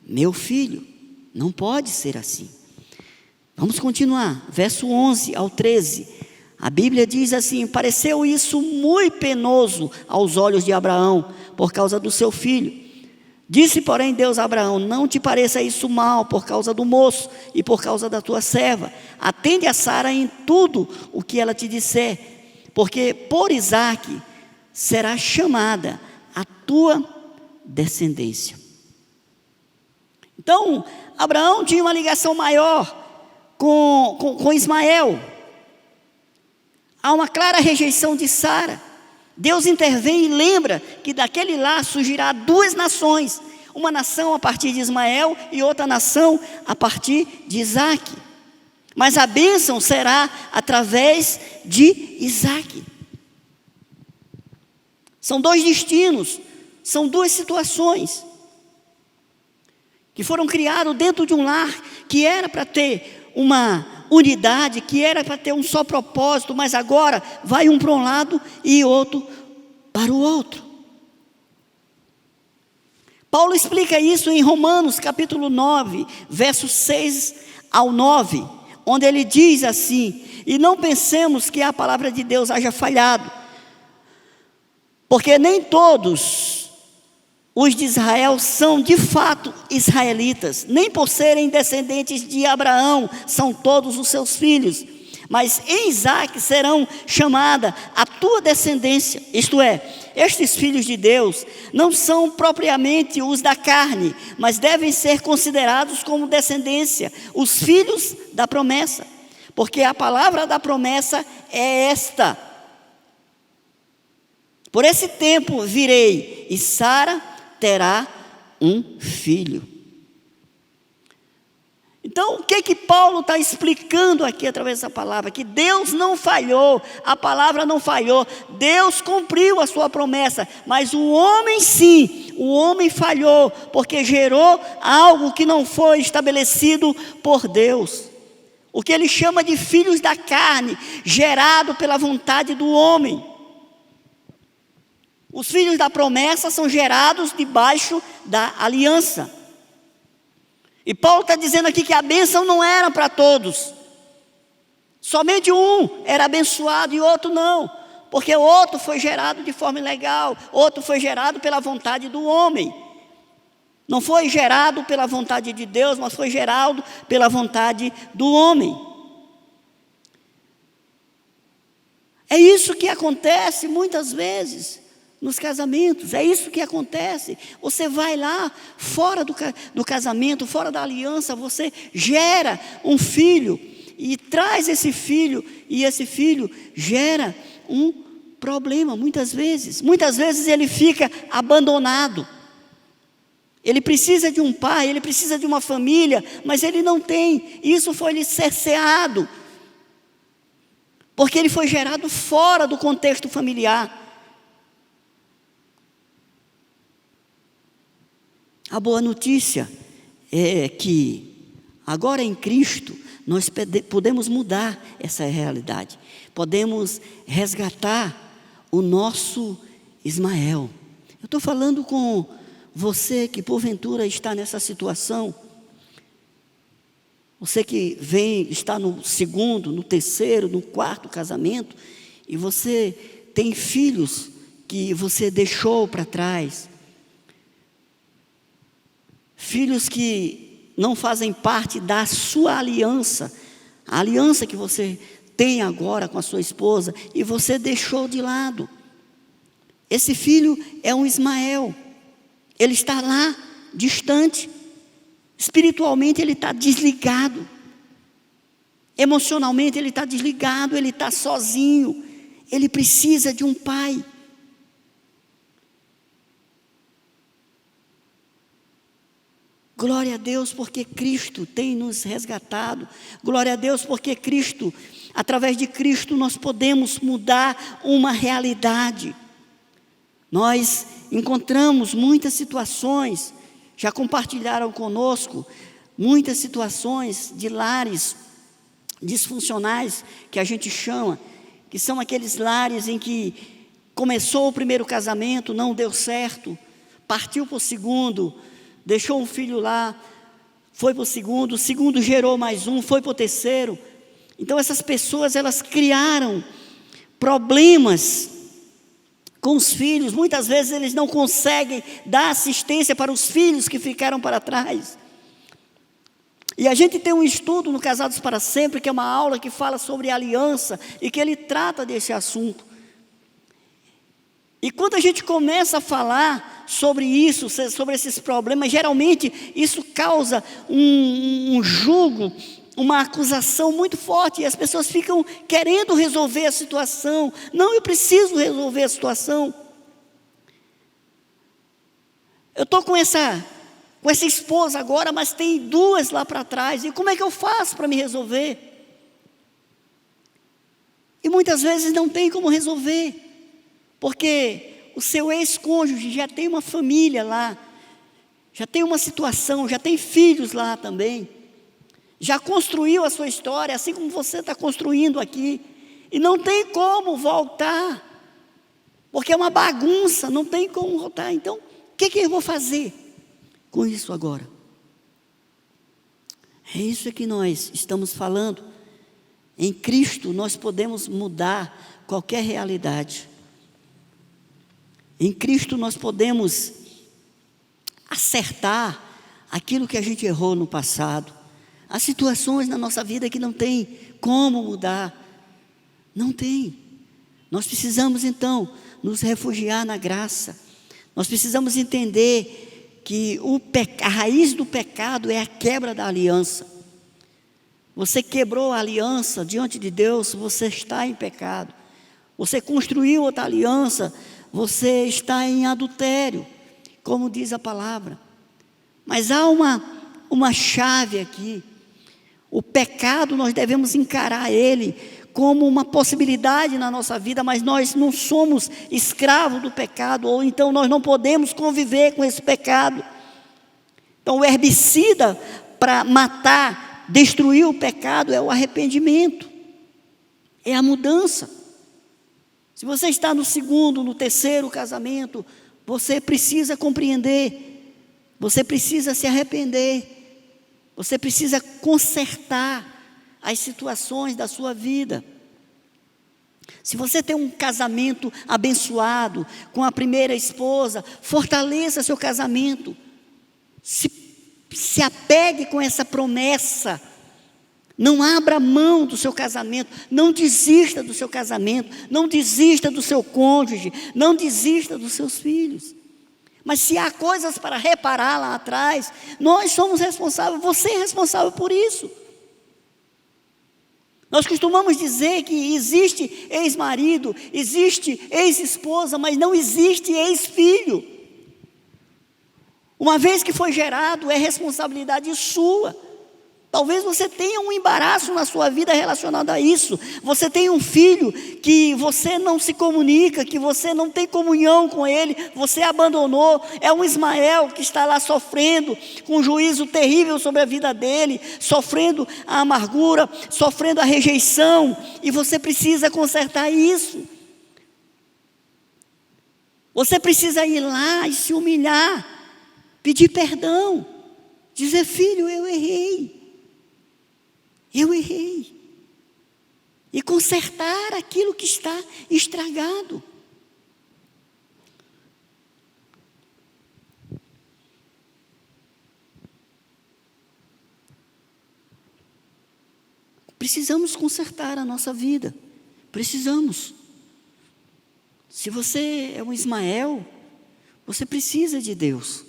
meu filho. Não pode ser assim. Vamos continuar. Verso 11 ao 13. A Bíblia diz assim: pareceu isso muito penoso aos olhos de Abraão, por causa do seu filho. Disse, porém, Deus a Abraão: não te pareça isso mal por causa do moço e por causa da tua serva. Atende a Sara em tudo o que ela te disser, porque por Isaque será chamada a tua descendência. Então, Abraão tinha uma ligação maior com Ismael. Há uma clara rejeição de Sara. Deus intervém e lembra que daquele lar surgirá duas nações, uma nação a partir de Ismael e outra nação a partir de Isaque. Mas a bênção será através de Isaque. São dois destinos, são duas situações que foram criados dentro de um lar que era para ter uma unidade, que era para ter um só propósito, mas agora vai um para um lado e outro para o outro. Paulo explica isso em Romanos capítulo 9, versos 6 ao 9, onde ele diz assim: e não pensemos que a palavra de Deus haja falhado, porque nem todos os de Israel são de fato israelitas, nem por serem descendentes de Abraão são todos os seus filhos, mas em Isaque serão chamada a tua descendência. Isto é, estes filhos de Deus não são propriamente os da carne, mas devem ser considerados como descendência, os filhos da promessa, porque a palavra da promessa é esta: por esse tempo virei e Sara terá um filho. Então, o que Paulo está explicando aqui através dessa palavra? Que Deus não falhou, a palavra não falhou, Deus cumpriu a sua promessa, mas o homem sim, o homem falhou, porque gerou algo que não foi estabelecido por Deus. O que ele chama de filhos da carne, gerado pela vontade do homem. Os filhos da promessa são gerados debaixo da aliança. E Paulo está dizendo aqui que a bênção não era para todos. Somente um era abençoado e o outro não. Porque o outro foi gerado de forma ilegal. Outro foi gerado pela vontade do homem. Não foi gerado pela vontade de Deus, mas foi gerado pela vontade do homem. É isso que acontece muitas vezes nos casamentos, é isso que acontece. Você vai lá, fora do casamento, fora da aliança, você gera um filho, e traz esse filho, e esse filho gera um problema, muitas vezes ele fica abandonado. Ele precisa de um pai, ele precisa de uma família, mas ele não tem. Isso foi lhe cerceado, porque ele foi gerado fora do contexto familiar. A boa notícia é que agora em Cristo nós podemos mudar essa realidade. Podemos resgatar o nosto Ismael. Eu estou falando com você que porventura está nessa situação. Você que está no segundo, no terceiro, no quarto casamento, e você tem filhos que você deixou para trás. Filhos que não fazem parte da sua aliança, a aliança que você tem agora com a sua esposa, e você deixou de lado. Esse filho é um Ismael, ele está lá, distante, espiritualmente ele está desligado, emocionalmente ele está desligado, ele está sozinho, ele precisa de um pai. Glória a Deus porque Cristo tem nos resgatado. Glória a Deus porque Cristo, através de Cristo, nós podemos mudar uma realidade. Nós encontramos muitas situações, já compartilharam conosco, muitas situações de lares disfuncionais, que a gente chama, que são aqueles lares em que começou o primeiro casamento, não deu certo, partiu para o segundo, deixou um filho lá, foi para o segundo gerou mais um, foi para o terceiro. Então essas pessoas, elas criaram problemas com os filhos. Muitas vezes eles não conseguem dar assistência para os filhos que ficaram para trás. E a gente tem um estudo no Casados para Sempre, que é uma aula que fala sobre aliança e que ele trata desse assunto. E quando a gente começa a falar sobre isso, sobre esses problemas, geralmente isso causa um julgo, uma acusação muito forte, e as pessoas ficam querendo resolver a situação. Não, eu preciso resolver a situação. Eu estou com essa esposa agora, mas tem duas lá para trás, e como é que eu faço para me resolver? E muitas vezes não tem como resolver, porque o seu ex-cônjuge já tem uma família lá, já tem uma situação, já tem filhos lá também, já construiu a sua história, assim como você está construindo aqui, e não tem como voltar, porque é uma bagunça, não tem como voltar. Então, o que eu vou fazer com isso agora? É isso que nós estamos falando. Em Cristo nós podemos mudar qualquer realidade. Em Cristo nós podemos acertar aquilo que a gente errou no passado. Há situações na nossa vida que não tem como mudar. Não tem. Nós precisamos então nos refugiar na graça. Nós precisamos entender que a raiz do pecado é a quebra da aliança. Você quebrou a aliança diante de Deus, você está em pecado. Você construiu outra aliança, você está em adultério, como diz a palavra. Mas há uma chave aqui. O pecado, nós devemos encarar ele como uma possibilidade na nossa vida, mas nós não somos escravos do pecado, ou então nós não podemos conviver com esse pecado. Então o herbicida para matar, destruir o pecado é o arrependimento, é a mudança. Se você está no segundo, no terceiro casamento, você precisa compreender, você precisa se arrepender, você precisa consertar as situações da sua vida. Se você tem um casamento abençoado com a primeira esposa, fortaleça seu casamento. Se apegue com essa promessa. Não abra mão do seu casamento. Não desista do seu casamento. Não desista do seu cônjuge. Não desista dos seus filhos. Mas se há coisas para reparar lá atrás, nós somos responsáveis, você é responsável por isso. Nós costumamos dizer que existe ex-marido, existe ex-esposa, mas não existe ex-filho. Uma vez que foi gerado, é responsabilidade sua. Talvez você tenha um embaraço na sua vida relacionado a isso. Você tem um filho que você não se comunica, que você não tem comunhão com ele, você abandonou. É um Ismael que está lá sofrendo, com um juízo terrível sobre a vida dele, sofrendo a amargura, sofrendo a rejeição, e você precisa consertar isso. Você precisa ir lá e se humilhar, pedir perdão, dizer: filho, eu errei. Eu errei. E consertar aquilo que está estragado. Precisamos consertar a nossa vida. Precisamos. Se você é um Ismael, você precisa de Deus.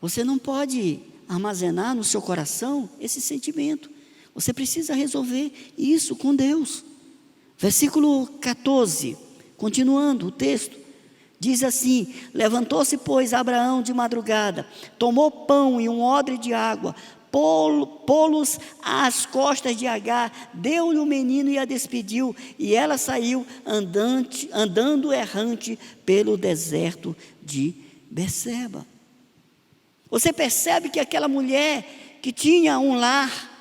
Você não pode armazenar no seu coração esse sentimento. Você precisa resolver isso com Deus. Versículo 14, continuando o texto, diz assim: levantou-se, pois, Abraão de madrugada, tomou pão e um odre de água, pô-los às costas de Agar, deu-lhe o menino e a despediu, e ela saiu andando errante pelo deserto de Berseba. Você percebe que aquela mulher que tinha um lar,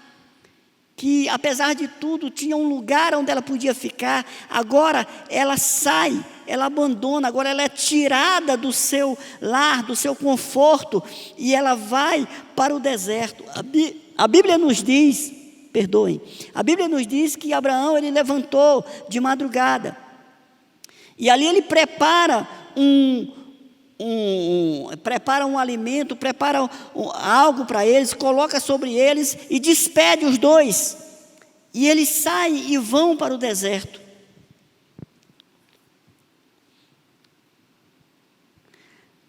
que apesar de tudo tinha um lugar onde ela podia ficar, agora ela sai, ela abandona, agora ela é tirada do seu lar, do seu conforto, e ela vai para o deserto. A Bíblia nos diz, a Bíblia nos diz que Abraão, ele levantou de madrugada, e ali ele prepara um alimento, prepara algo para eles, coloca sobre eles e despede os dois. E eles saem e vão para o deserto.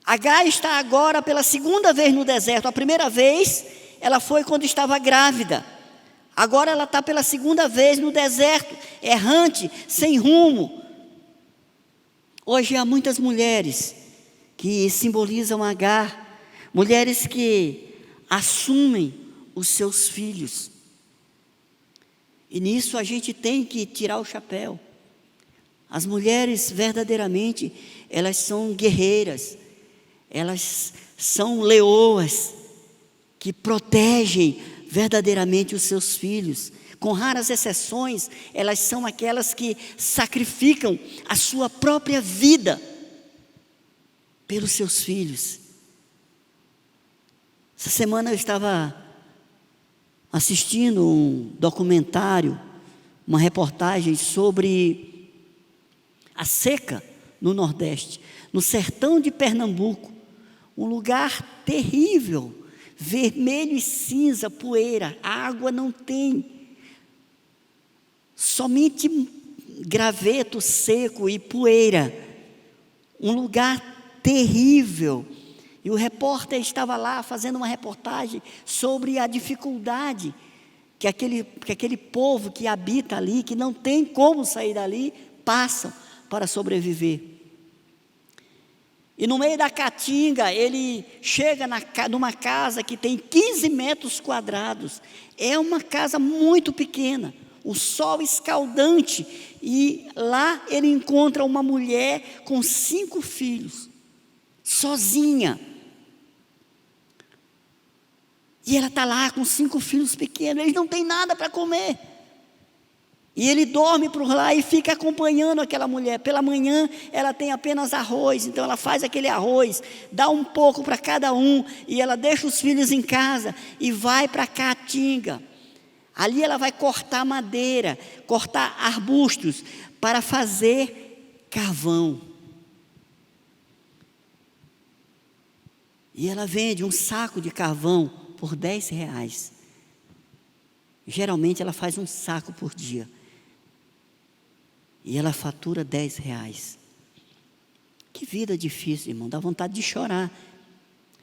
Agar está agora pela segunda vez no deserto. A primeira vez ela foi quando estava grávida. Agora ela está pela segunda vez no deserto, errante, sem rumo. Hoje há muitas mulheres que simbolizam Agar, mulheres que assumem os seus filhos. E nisso a gente tem que tirar o chapéu. As mulheres verdadeiramente, elas são guerreiras, elas são leoas, que protegem verdadeiramente os seus filhos. Com raras exceções, elas são aquelas que sacrificam a sua própria vida pelos seus filhos. Essa semana eu estava assistindo um documentário, uma reportagem sobre a seca no Nordeste, no sertão de Pernambuco, um lugar terrível, vermelho e cinza, poeira, a água não tem, somente graveto seco e poeira, um lugar terrível. E o repórter estava lá fazendo uma reportagem sobre a dificuldade que aquele povo que habita ali, que não tem como sair dali, passam para sobreviver. E no meio da caatinga, ele chega numa casa que tem 15 metros quadrados. É uma casa muito pequena, o sol escaldante. E lá ele encontra uma mulher com 5 filhos, sozinha. E ela está lá com 5 filhos pequenos, eles não têm nada para comer. E ele dorme por lá e fica acompanhando aquela mulher. Pela manhã ela tem apenas arroz, então ela faz aquele arroz, dá um pouco para cada um, e ela deixa os filhos em casa e vai para a caatinga. Ali ela vai cortar madeira, cortar arbustos para fazer carvão. E ela vende um saco de carvão por R$10. Geralmente ela faz um saco por dia. E ela fatura R$10. Que vida difícil, irmão, dá vontade de chorar.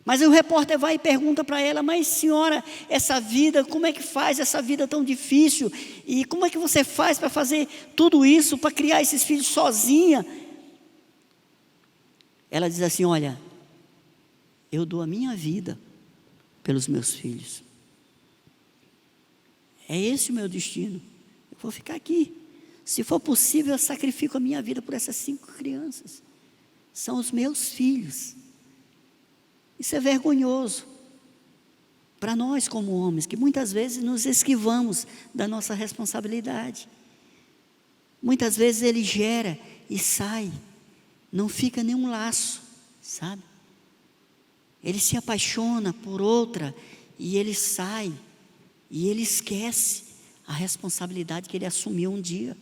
Mas o repórter vai e pergunta para ela: mas senhora, essa vida, como é que faz essa vida tão difícil? E como é que você faz para fazer tudo isso, para criar esses filhos sozinha? Ela diz assim: olha, eu dou a minha vida pelos meus filhos. É esse o meu destino. Eu vou ficar aqui. Se for possível, eu sacrifico a minha vida por essas 5 crianças. São os meus filhos. Isso é vergonhoso para nós como homens, que muitas vezes nos esquivamos da nossa responsabilidade. Muitas vezes ele gera e sai, não fica nenhum laço, sabe? Ele se apaixona por outra e ele sai, e ele esquece a responsabilidade que ele assumiu um dia,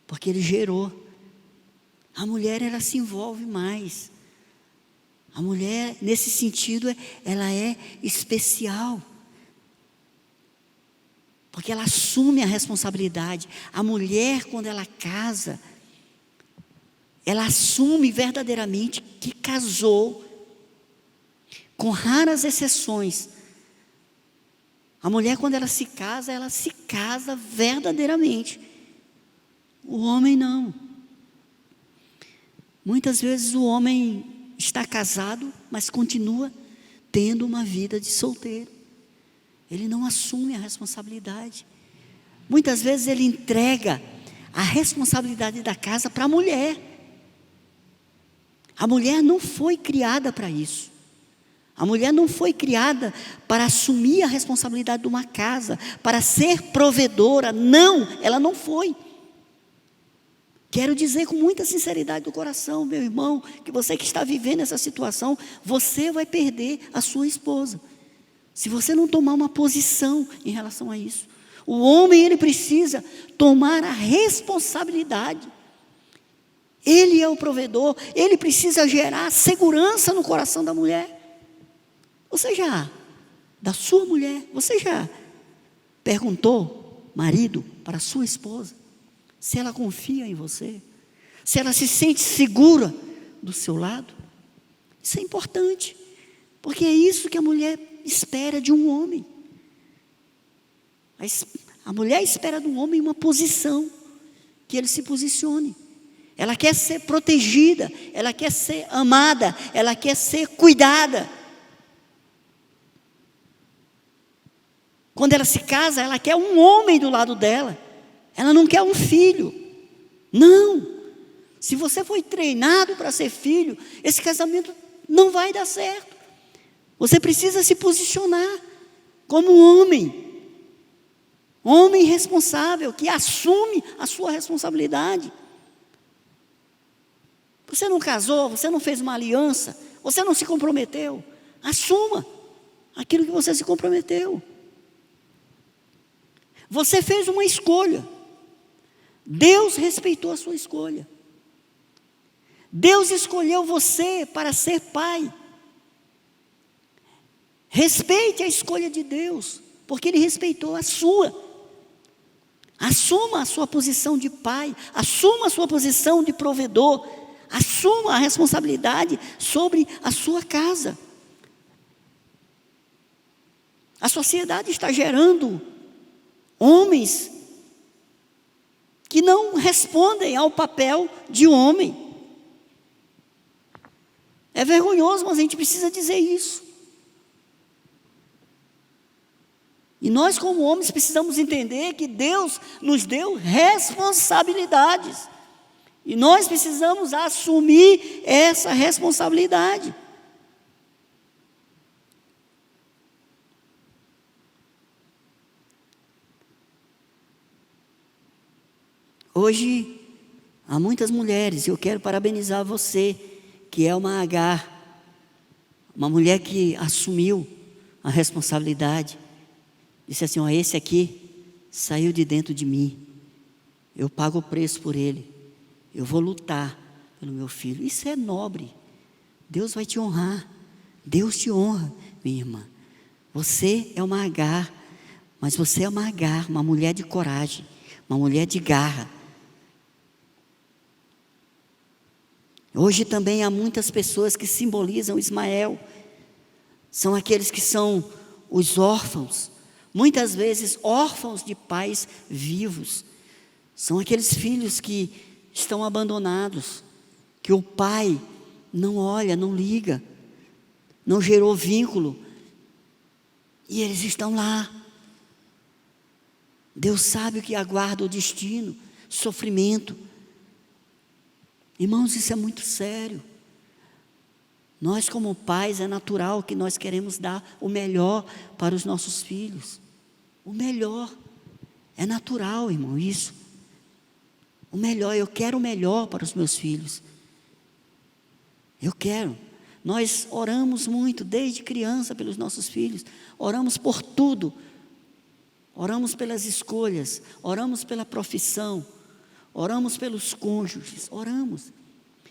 porque ele gerou. A mulher, ela se envolve mais. A mulher, nesse sentido, ela é especial, porque ela assume a responsabilidade. A mulher, quando ela casa, ela assume verdadeiramente que casou. Com raras exceções, a mulher, quando ela se casa verdadeiramente. O homem não. Muitas vezes o homem está casado, mas continua tendo uma vida de solteiro. ele não assume a responsabilidade. Muitas vezes ele entrega a responsabilidade da casa para a mulher. A mulher não foi criada para isso. A mulher não foi criada para assumir a responsabilidade de uma casa, para ser provedora. Não, ela não foi. Quero dizer com muita sinceridade do coração, meu irmão, que você que está vivendo essa situação, você vai perder a sua esposa, se você não tomar uma posição em relação a isso. O homem, ele precisa tomar a responsabilidade. Ele é o provedor, ele precisa gerar segurança no coração da mulher. Da sua mulher, você já perguntou, marido, para a sua esposa, se ela confia em você? Se ela se sente segura do seu lado? Isso é importante, porque é isso que a mulher espera de um homem. A mulher espera de um homem uma posição, que ele se posicione. Ela quer ser protegida, ela quer ser amada, ela quer ser cuidada. Quando ela se casa, ela quer um homem do lado dela. Ela não quer um filho. Não. Se você foi treinado para ser filho, esse casamento não vai dar certo. Você precisa se posicionar como um homem. Homem responsável, que assume a sua responsabilidade. Você não casou, você não fez uma aliança, você não se comprometeu. Assuma aquilo que você se comprometeu. Você fez uma escolha. Deus respeitou a sua escolha. Deus escolheu você para ser pai. Respeite a escolha de Deus, porque Ele respeitou a sua. Assuma a sua posição de pai, assuma a sua posição de provedor, assuma a responsabilidade sobre a sua casa. A sociedade está gerando homens que não respondem ao papel de homem. É vergonhoso, mas a gente precisa dizer isso. E nós, como homens, precisamos entender que Deus nos deu responsabilidades. E nós precisamos assumir essa responsabilidade. Hoje, há muitas mulheres, e eu quero parabenizar você, que é uma Agar, uma mulher que assumiu a responsabilidade. Disse assim: ó, esse aqui saiu de dentro de mim, eu pago o preço por ele, eu vou lutar pelo meu filho. Isso é nobre. Deus vai te honrar. Deus te honra, minha irmã. Você é uma Agar, mas você é uma Agar, uma mulher de coragem, uma mulher de garra. Hoje também há muitas pessoas que simbolizam Ismael. São aqueles que são os órfãos, muitas vezes órfãos de pais vivos. São aqueles filhos que estão abandonados, que o pai não olha, não liga, não gerou vínculo, e eles estão lá. Deus sabe o que aguarda o destino, sofrimento. Irmãos, isso é muito sério. Nós, como pais, é natural que nós queremos dar o melhor para os nossos filhos. O melhor. É natural, irmão, isso. O melhor, eu quero o melhor para os meus filhos. Eu quero. Nós oramos muito, desde criança, pelos nossos filhos. Oramos por tudo. Oramos pelas escolhas. Oramos pela profissão. Oramos pelos cônjuges. Oramos.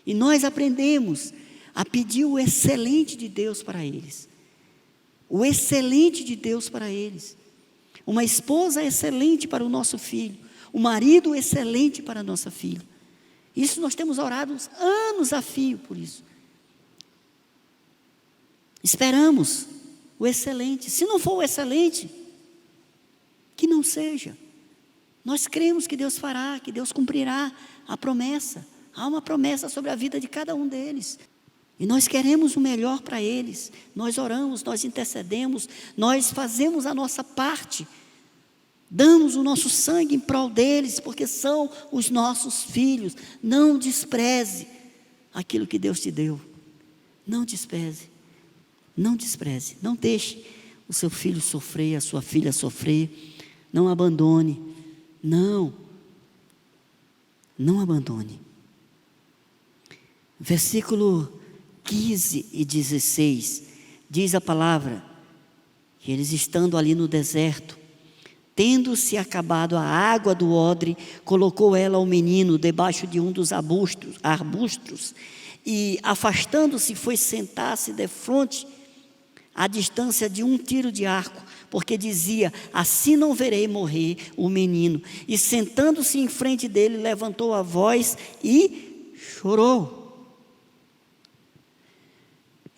E nós aprendemos a pedir o excelente de Deus para eles. O excelente de Deus para eles. Uma esposa excelente para o nosso filho. O marido excelente para a nossa filha. Isso nós temos orado anos a fio por isso. Esperamos o excelente. Se não for o excelente, que não seja. Nós cremos que Deus fará, que Deus cumprirá a promessa. Há uma promessa sobre a vida de cada um deles. E nós queremos o melhor para eles. Nós oramos, nós intercedemos, nós fazemos a nossa parte. Damos o nosso sangue em prol deles, porque são os nossos filhos. Não despreze aquilo que Deus te deu. Não despreze. Não despreze. Não deixe o seu filho sofrer, a sua filha sofrer. Não abandone. Não abandone. Versículo 15 e 16, diz a palavra, que eles estando ali no deserto, tendo-se acabado a água do odre, colocou ela o menino debaixo de um dos arbustos, e afastando-se foi sentar-se defronte, à distância de um tiro de arco, porque dizia, assim não verei morrer o menino. E sentando-se em frente dele, levantou a voz e chorou.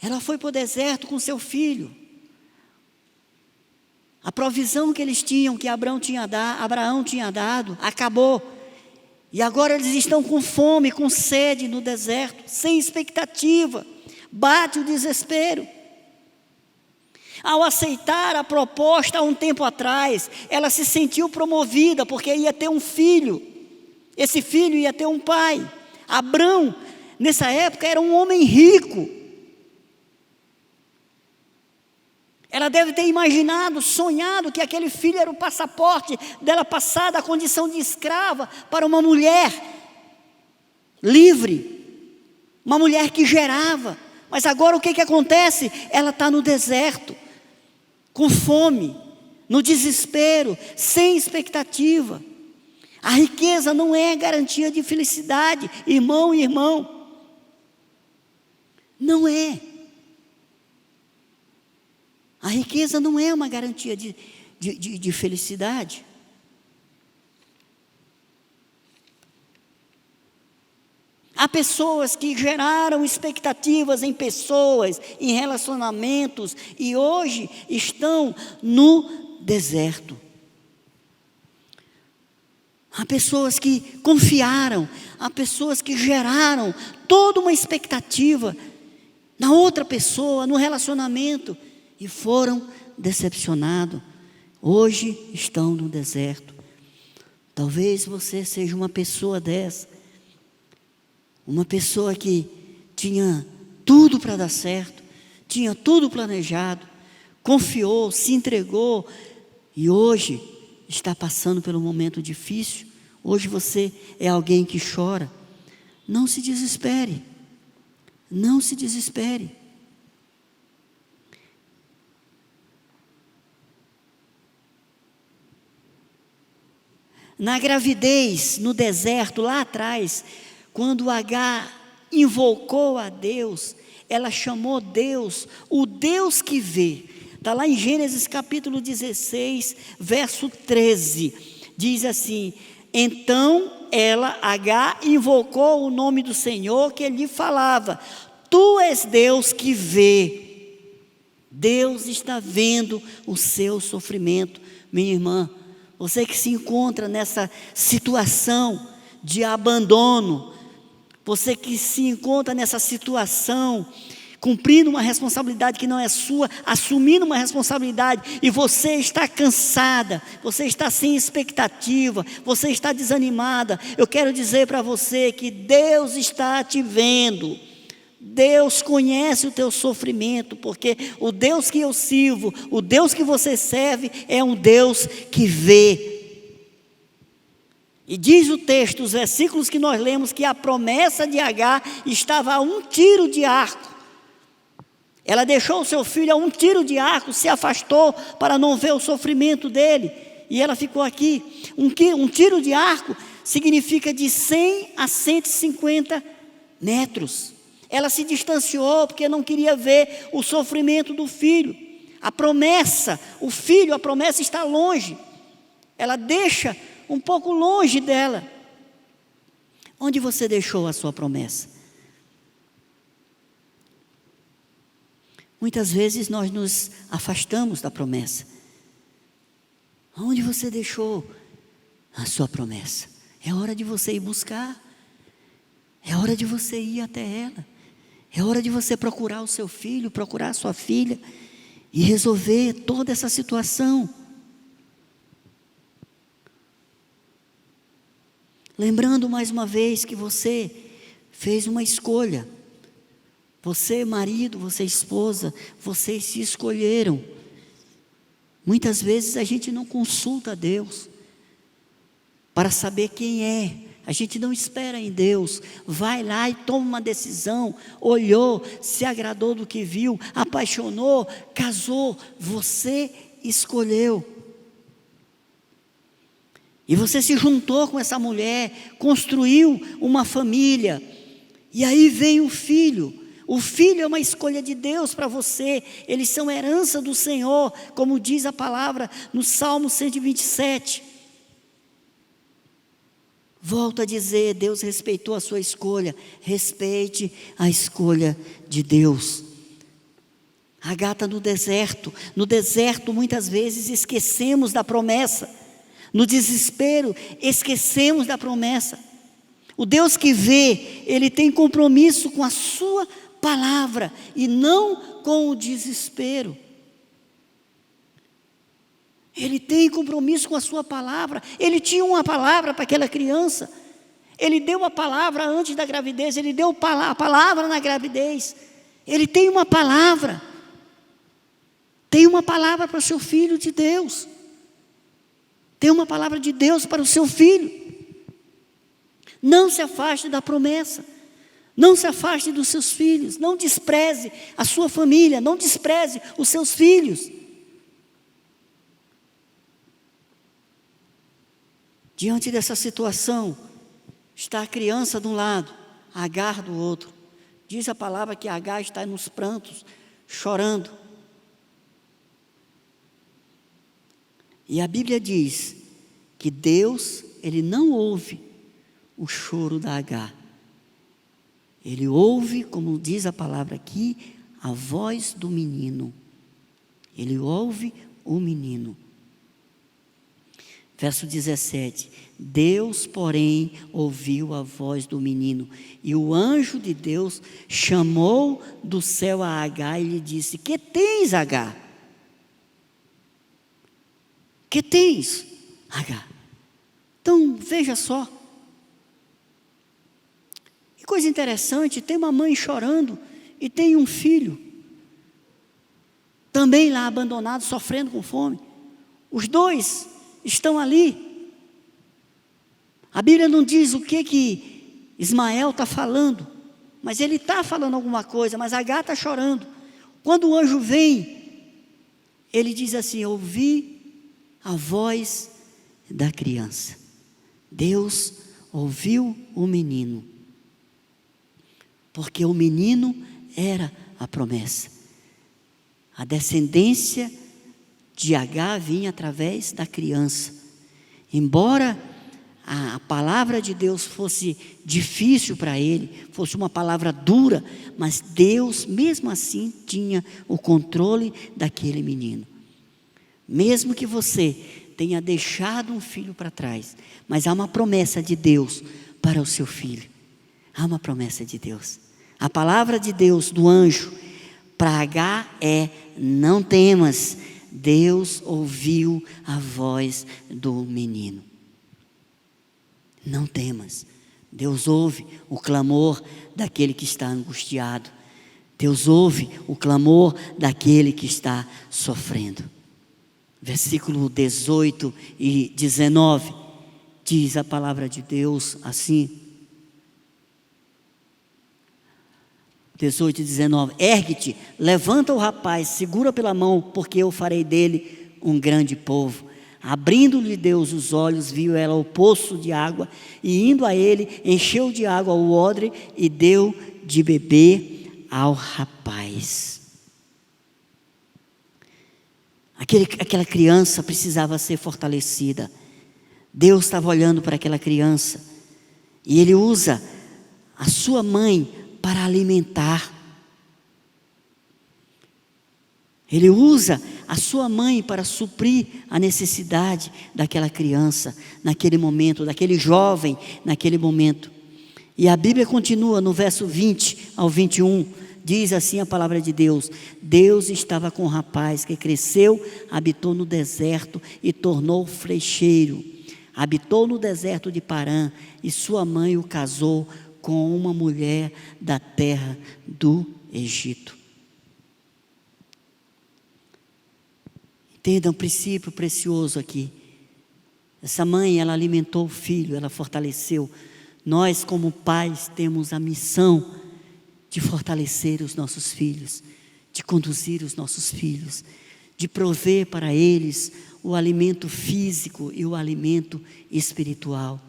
Ela foi para o deserto com seu filho. A provisão que eles tinham, que Abraão tinha dado, acabou. E agora eles estão com fome, com sede no deserto, sem expectativa. Bate o desespero. Ao aceitar a proposta há um tempo atrás, ela se sentiu promovida, porque ia ter um filho. Esse filho ia ter um pai. Abrão, nessa época, era um homem rico. Ela deve ter imaginado, sonhado que aquele filho era o passaporte dela passar da condição de escrava para uma mulher livre, uma mulher que gerava. Mas agora o que acontece? Ela está no deserto, com fome, no desespero, sem expectativa. A riqueza não é garantia de felicidade, irmão e irmão. Não é. A riqueza não é uma garantia de felicidade. Há pessoas que geraram expectativas em pessoas, em relacionamentos, e hoje estão no deserto. Há pessoas que confiaram, há pessoas que geraram toda uma expectativa na outra pessoa, no relacionamento, e foram decepcionados. Hoje estão no deserto. Talvez você seja uma pessoa dessa. Uma pessoa que tinha tudo para dar certo, tinha tudo planejado, confiou, se entregou, e hoje está passando por um momento difícil. Hoje você é alguém que chora. Não se desespere. Não se desespere. Na gravidez, no deserto, lá atrás, quando Agar invocou a Deus, ela chamou Deus, o Deus que vê. Está lá em Gênesis capítulo 16, verso 13. Diz assim, então ela, Agar, invocou o nome do Senhor que lhe falava, tu és Deus que vê. Deus está vendo o seu sofrimento, minha irmã. Você que se encontra nessa situação de abandono, você que se encontra nessa situação, cumprindo uma responsabilidade que não é sua, assumindo uma responsabilidade, e você está cansada, você está sem expectativa, você está desanimada, eu quero dizer para você que Deus está te vendo. Deus conhece o teu sofrimento, porque o Deus que eu sirvo, o Deus que você serve, é um Deus que vê. E diz o texto, os versículos que nós lemos, que a promessa de Agar estava a um tiro de arco. Ela deixou o seu filho a um tiro de arco, se afastou para não ver o sofrimento dele, e ela ficou aqui. Um tiro de arco significa de 100 a 150 metros. Ela se distanciou porque não queria ver o sofrimento do filho. A promessa, o filho, a promessa está longe. Ela deixa um pouco longe dela. Onde você deixou a sua promessa? Muitas vezes nós nos afastamos da promessa. Onde você deixou a sua promessa? É hora de você ir buscar. É hora de você ir até ela. É hora de você procurar o seu filho, procurar a sua filha e resolver toda essa situação. Lembrando mais uma vez que você fez uma escolha. Você, marido, você, esposa, vocês se escolheram. Muitas vezes a gente não consulta a Deus para saber quem é. A gente não espera em Deus. Vai lá e toma uma decisão. Olhou, se agradou do que viu, apaixonou, casou. Você escolheu. E você se juntou com essa mulher, construiu uma família. E aí vem o filho. O filho é uma escolha de Deus para você. Eles são herança do Senhor, como diz a palavra no Salmo 127. Volto a dizer, Deus respeitou a sua escolha. Respeite a escolha de Deus. Agar está no deserto. No deserto, muitas vezes, esquecemos da promessa. No desespero, esquecemos da promessa. O Deus que vê, Ele tem compromisso com a sua palavra e não com o desespero. Ele tem compromisso com a sua palavra. Ele tinha uma palavra para aquela criança. Ele deu a palavra antes da gravidez. Ele deu a palavra na gravidez. Ele tem uma palavra. Tem uma palavra para o seu filho de Deus. Tem uma palavra de Deus para o seu filho. Não se afaste da promessa. Não se afaste dos seus filhos. Não despreze a sua família. Não despreze os seus filhos. Diante dessa situação, está a criança de um lado, Agar do outro. Diz a palavra que Agar está nos prantos, chorando. E a Bíblia diz que Deus, Ele não ouve o choro da Agar. Ele ouve, como diz a palavra aqui, a voz do menino. Ele ouve o menino. Verso 17, Deus, porém, ouviu a voz do menino, e o anjo de Deus chamou do céu a Agar e lhe disse: que tens, Agar? Que tens, Agar? Então, veja só. Que coisa interessante, tem uma mãe chorando e tem um filho, também lá abandonado, sofrendo com fome. Os dois estão ali. A Bíblia não diz o que Ismael está falando, mas ele está falando alguma coisa, mas Agar está chorando. Quando o anjo vem, ele diz assim: ouvi a voz da criança. Deus ouviu o menino, porque o menino era a promessa. A descendência de Agar vinha através da criança. Embora a palavra de Deus fosse difícil para ele, fosse uma palavra dura, mas Deus mesmo assim tinha o controle daquele menino. Mesmo que você tenha deixado um filho para trás, mas há uma promessa de Deus para o seu filho. Há uma promessa de Deus. A palavra de Deus, do anjo, para Agar é: não temas. Deus ouviu a voz do menino. Não temas. Deus ouve o clamor daquele que está angustiado. Deus ouve o clamor daquele que está sofrendo. Versículo 18 e 19, diz a palavra de Deus assim. 18 e 19, ergue-te, levanta o rapaz, segura pela mão, porque eu farei dele um grande povo. Abrindo-lhe Deus os olhos, viu ela o poço de água, e indo a ele, encheu de água o odre, e deu de beber ao rapaz. Aquela criança precisava ser fortalecida. Deus estava olhando para aquela criança, e Ele usa a sua mãe para alimentar. Ele usa a sua mãe para suprir a necessidade daquela criança, naquele momento, daquele jovem, naquele momento. E a Bíblia continua no verso 20 ao 21, diz assim a palavra de Deus: Deus estava com o rapaz que cresceu, habitou no deserto e tornou flecheiro. Habitou no deserto de Parã e sua mãe o casou com uma mulher da terra do Egito. Entenda um princípio precioso aqui. Essa mãe, ela alimentou o filho, ela fortaleceu. Nós, como pais, temos a missão de fortalecer os nossos filhos, de conduzir os nossos filhos, de prover para eles o alimento físico e o alimento espiritual.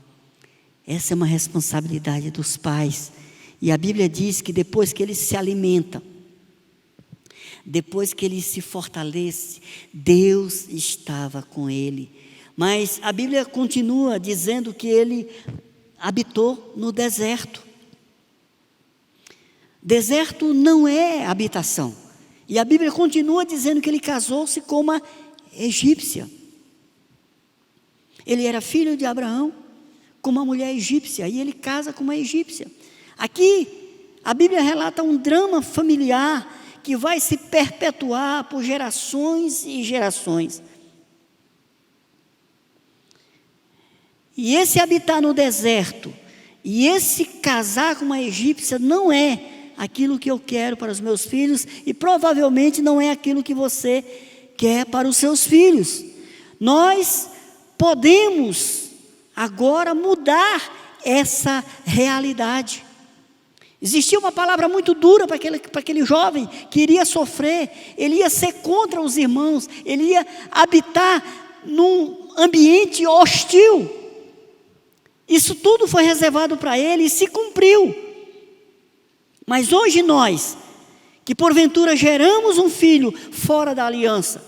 Essa é uma responsabilidade dos pais. E a Bíblia diz que depois que ele se alimenta, depois que ele se fortalece, Deus estava com ele. Mas a Bíblia continua dizendo que ele habitou no deserto. Deserto não é habitação. E a Bíblia continua dizendo que ele casou-se com uma egípcia. Ele era filho de Abraão, com uma mulher egípcia, e ele casa com uma egípcia. Aqui, a Bíblia relata um drama familiar que vai se perpetuar por gerações e gerações. E esse habitar no deserto, e esse casar com uma egípcia não é aquilo que eu quero para os meus filhos, e provavelmente não é aquilo que você quer para os seus filhos. Nós podemos agora mudar essa realidade. Existia uma palavra muito dura para aquele jovem que iria sofrer, ele ia ser contra os irmãos, ele ia habitar num ambiente hostil. Isso tudo foi reservado para ele e se cumpriu. Mas hoje nós, que porventura geramos um filho fora da aliança,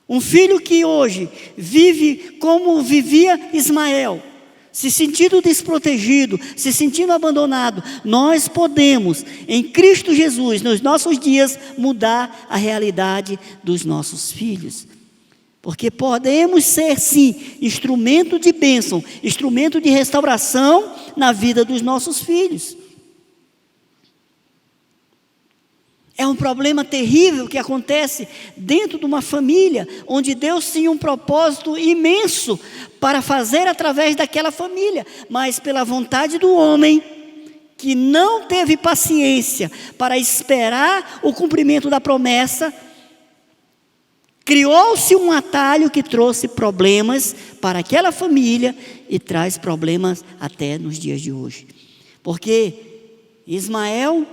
um filho que hoje vive como vivia Ismael, se sentindo desprotegido, se sentindo abandonado, nós podemos, em Cristo Jesus, nos nossos dias, mudar a realidade dos nossos filhos. Porque podemos ser, sim, instrumento de bênção, instrumento de restauração na vida dos nossos filhos. É um problema terrível que acontece dentro de uma família, onde Deus tinha um propósito imenso para fazer através daquela família, mas pela vontade do homem, que não teve paciência para esperar o cumprimento da promessa, criou-se um atalho que trouxe problemas para aquela família e traz problemas até nos dias de hoje. Porque Ismael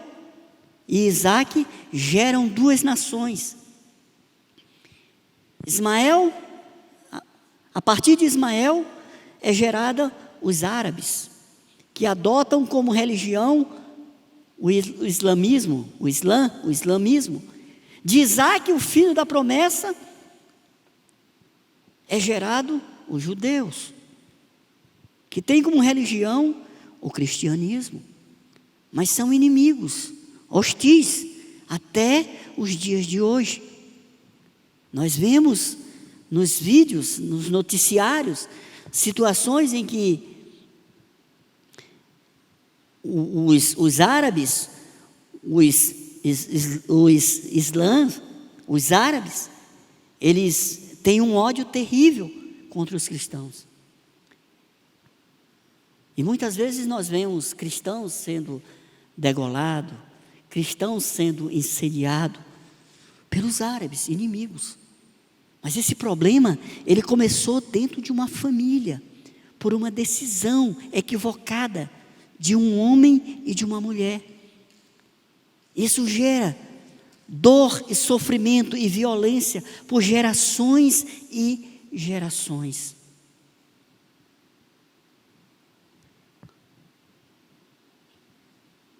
e Isaque geram duas nações. Ismael, a partir de Ismael, é gerada os árabes, que adotam como religião o islamismo. De Isaque, o filho da promessa, é gerado os judeus, que tem como religião o cristianismo, mas são inimigos, hostis, até os dias de hoje. Nós vemos nos vídeos, nos noticiários, situações em que os árabes, os árabes, eles têm um ódio terrível contra os cristãos. E muitas vezes nós vemos cristãos sendo degolados, cristãos sendo incendiados pelos árabes, inimigos. Mas esse problema, ele começou dentro de uma família, por uma decisão equivocada de um homem e de uma mulher. Isso gera dor e sofrimento e violência por gerações e gerações.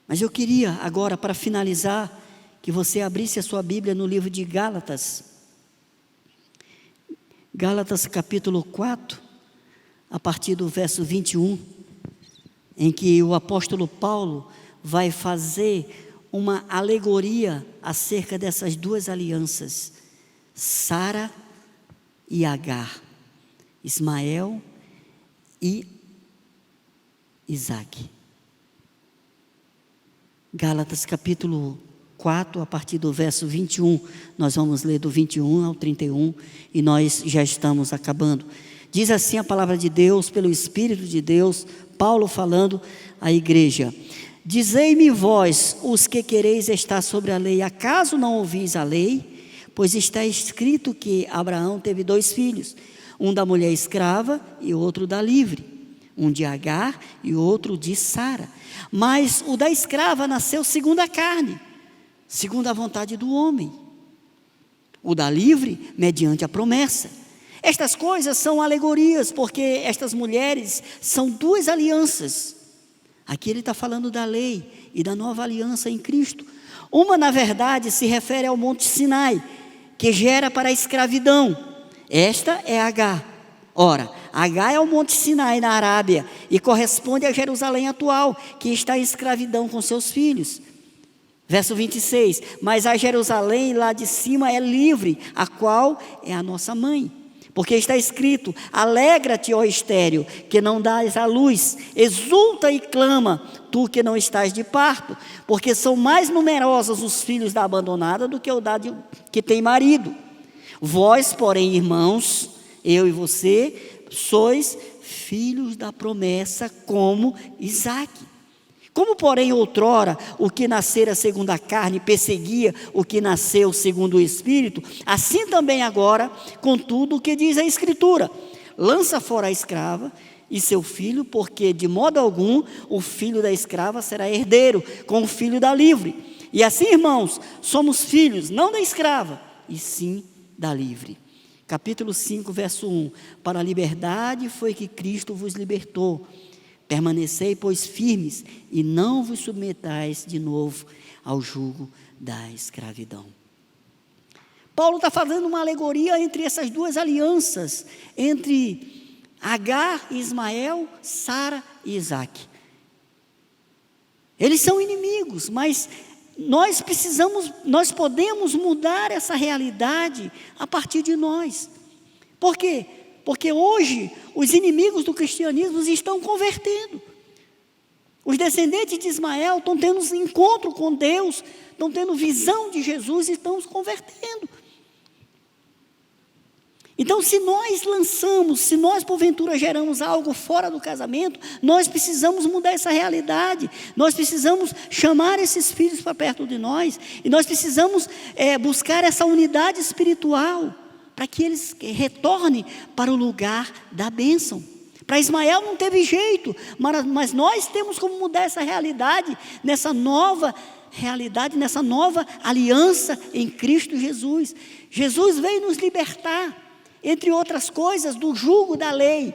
Mas eu queria agora, para finalizar, que você abrisse a sua Bíblia no livro de Gálatas. Gálatas capítulo 4, a partir do verso 21, em que o apóstolo Paulo vai fazer uma alegoria acerca dessas duas alianças, Sara e Agar, Ismael e Isaque. Gálatas capítulo 4, a partir do verso 21, nós vamos ler do 21 ao 31 e nós já estamos acabando. Diz assim a palavra de Deus, pelo Espírito de Deus, Paulo falando à igreja: dizei-me vós, os que quereis estar sobre a lei, acaso não ouvis a lei? Pois está escrito que Abraão teve 2 filhos, um da mulher escrava e outro da livre, um de Agar e outro de Sara. Mas o da escrava nasceu segundo a carne, segundo a vontade do homem. O da livre, mediante a promessa. Estas coisas são alegorias, porque estas mulheres são 2 alianças. Aqui ele está falando da lei e da nova aliança em Cristo. Uma, na verdade, se refere ao Monte Sinai, que gera para a escravidão. Esta é Agar. Ora, Agar é o Monte Sinai na Arábia e corresponde a Jerusalém atual, que está em escravidão com seus filhos. Verso 26, mas a Jerusalém lá de cima é livre, a qual é a nossa mãe. Porque está escrito: alegra-te, ó estéril, que não dás à luz, exulta e clama, tu que não estás de parto, porque são mais numerosos os filhos da abandonada do que o que tem marido. Vós, porém, irmãos, eu e você, sois filhos da promessa como Isaque. Como, porém, outrora, o que nascera segundo a carne perseguia o que nasceu segundo o Espírito, assim também agora, contudo, o que diz a Escritura: lança fora a escrava e seu filho, porque de modo algum o filho da escrava será herdeiro com o filho da livre. E assim, irmãos, somos filhos, não da escrava, e sim da livre. Capítulo 5, verso 1. Para a liberdade foi que Cristo vos libertou. Permanecei, pois, firmes, e não vos submetais de novo ao jugo da escravidão. Paulo está fazendo uma alegoria entre essas 2 alianças, entre Agar e Ismael, Sara e Isaque. Eles são inimigos, mas nós podemos mudar essa realidade a partir de nós. Por quê? Porque hoje os inimigos do cristianismo estão convertendo. Os descendentes de Ismael estão tendo um encontro com Deus, estão tendo visão de Jesus e estão se convertendo. Então, se nós porventura geramos algo fora do casamento, nós precisamos mudar essa realidade. Nós precisamos chamar esses filhos para perto de nós e nós precisamos buscar essa unidade espiritual, para que eles retornem para o lugar da bênção. Para Ismael não teve jeito, mas nós temos como mudar essa realidade, nessa nova realidade, nessa nova aliança em Cristo Jesus. Jesus veio nos libertar, entre outras coisas, do jugo da lei.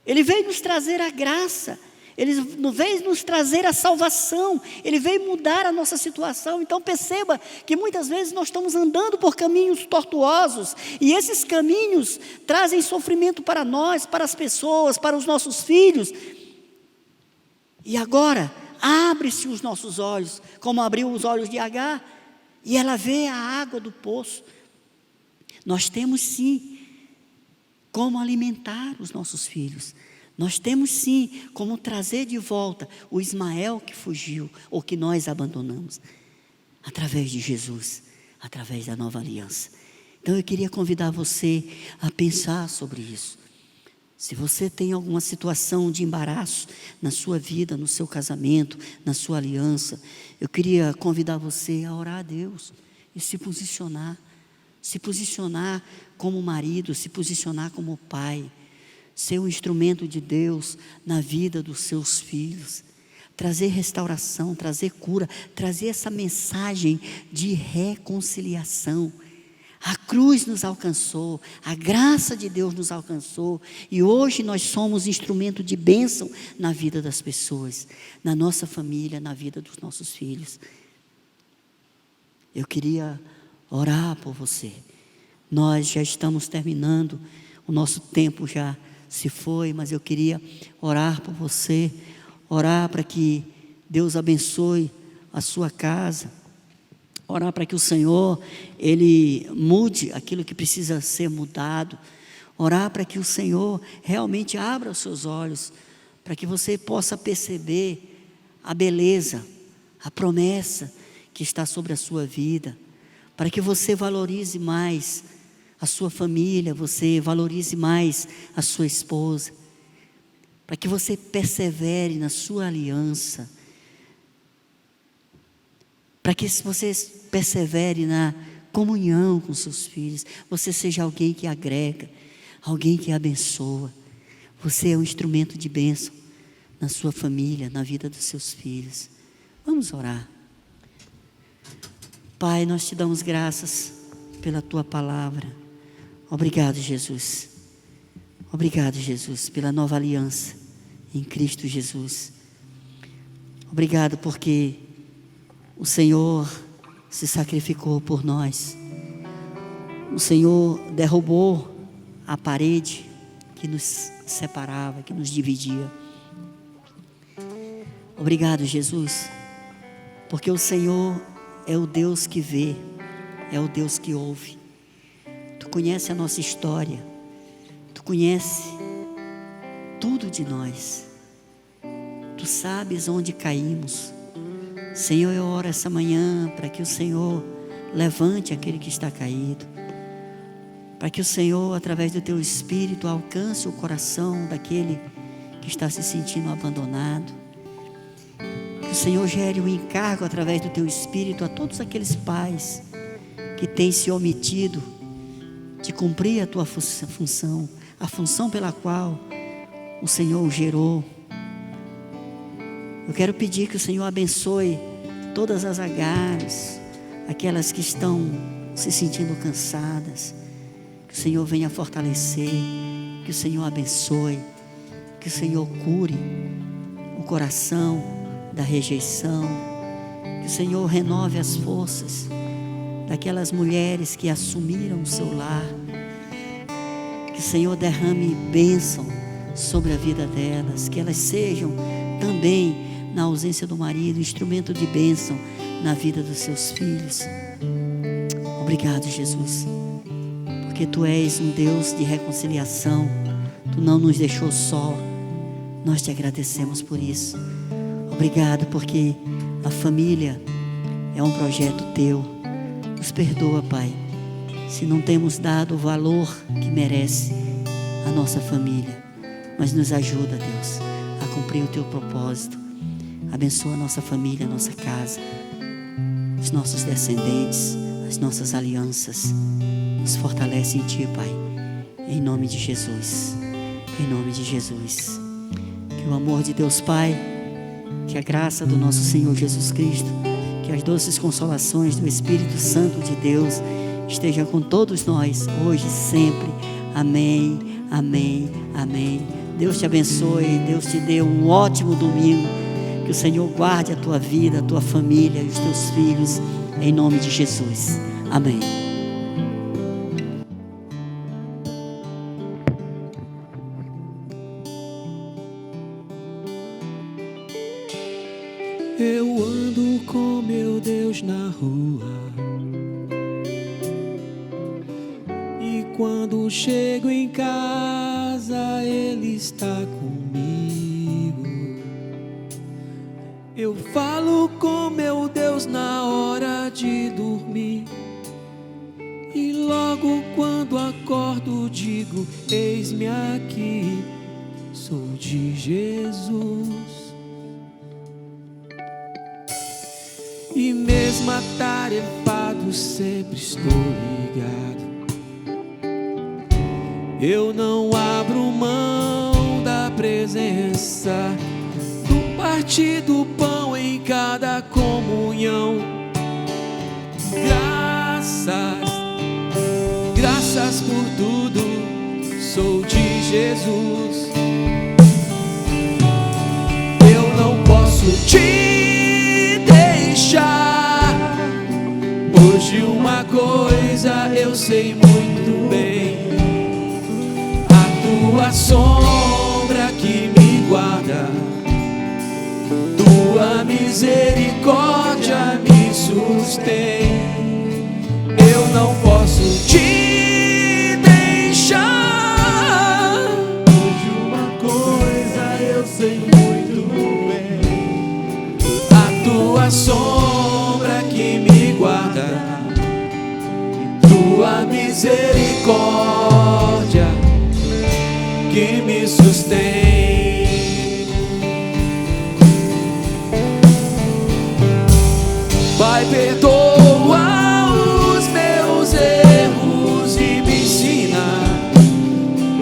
Ele veio nos trazer a graça. Ele veio nos trazer a salvação, Ele veio mudar a nossa situação. Então perceba que muitas vezes nós estamos andando por caminhos tortuosos, e esses caminhos trazem sofrimento para nós, para as pessoas, para os nossos filhos. E agora, abre-se os nossos olhos, como abriu os olhos de Agar, e ela vê a água do poço. Nós temos sim como alimentar os nossos filhos. Nós temos sim como trazer de volta o Ismael que fugiu, ou que nós abandonamos, através de Jesus, através da nova aliança. Então eu queria convidar você a pensar sobre isso. Se você tem alguma situação de embaraço na sua vida, no seu casamento, na sua aliança, eu queria convidar você a orar a Deus e se posicionar como marido, se posicionar como pai, ser um instrumento de Deus na vida dos seus filhos, trazer restauração, trazer cura, trazer essa mensagem de reconciliação. A cruz nos alcançou, a graça de Deus nos alcançou, e hoje nós somos instrumento de bênção na vida das pessoas, na nossa família, na vida dos nossos filhos. Eu queria orar por você. Nós já estamos terminando, o nosso tempo já se foi, mas eu queria orar por você, orar para que Deus abençoe a sua casa, orar para que o Senhor, Ele mude aquilo que precisa ser mudado, orar para que o Senhor realmente abra os seus olhos, para que você possa perceber a beleza a promessa que está sobre a sua vida, para que você valorize mais a sua família, você valorize mais a sua esposa, para que você persevere na sua aliança, para que você persevere na comunhão com seus filhos, você seja alguém que agrega, alguém que abençoa. Você é um instrumento de bênção na sua família, na vida dos seus filhos. Vamos orar. Pai, nós te damos graças pela tua palavra. Obrigado, Jesus. Obrigado, Jesus, pela nova aliança em Cristo Jesus. Obrigado porque o Senhor se sacrificou por nós. O Senhor derrubou a parede que nos separava, que nos dividia. Obrigado, Jesus, porque o Senhor é o Deus que vê, é o Deus que ouve. Tu conhece a nossa história, Tu conhece tudo de nós, Tu sabes onde caímos. Senhor, eu oro essa manhã para que o Senhor levante aquele que está caído, para que o Senhor, através do Teu Espírito, alcance o coração daquele que está se sentindo abandonado. Que o Senhor gere um encargo através do Teu Espírito a todos aqueles pais que têm se omitido de cumprir a Tua função, a função pela qual o Senhor o gerou. Eu quero pedir que o Senhor abençoe todas as Agares, aquelas que estão se sentindo cansadas. Que o Senhor venha fortalecer, que o Senhor abençoe, que o Senhor cure o coração da rejeição, que o Senhor renove as forças daquelas mulheres que assumiram o seu lar, que o Senhor derrame bênção sobre a vida delas, que elas sejam também, na ausência do marido, instrumento de bênção na vida dos seus filhos. Obrigado, Jesus, porque Tu és um Deus de reconciliação. Tu não nos deixou só. Nós Te agradecemos por isso. Obrigado porque a família é um projeto Teu. Nos perdoa, Pai, se não temos dado o valor que merece a nossa família, mas nos ajuda, Deus, a cumprir o Teu propósito. Abençoa a nossa família, a nossa casa, os nossos descendentes, as nossas alianças. Nos fortalece em Ti, Pai, em nome de Jesus, em nome de Jesus. Que o amor de Deus Pai, que a graça do nosso Senhor Jesus Cristo, que as doces consolações do Espírito Santo de Deus esteja com todos nós, hoje e sempre. Amém, amém, amém. Deus te abençoe, Deus te dê um ótimo domingo. Que o Senhor guarde a tua vida, a tua família e os teus filhos, em nome de Jesus. Amém. Eu ando com meu Deus na rua, e quando chego em casa Ele está comigo. Eu falo com meu Deus na hora de dormir, e logo quando acordo digo: eis-me aqui, sou de Jesus. E mesmo atarefado sempre estou ligado, eu não abro mão da presença, do partir do pão em cada comunhão. Graças por tudo, sou de Jesus. Eu não posso te deixar. Hoje uma coisa eu sei muito bem: a tua sombra que me guarda, tua misericórdia me sustém. Eu não posso te deixar. Hoje uma coisa eu sei muito bem: a tua sombra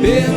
permanece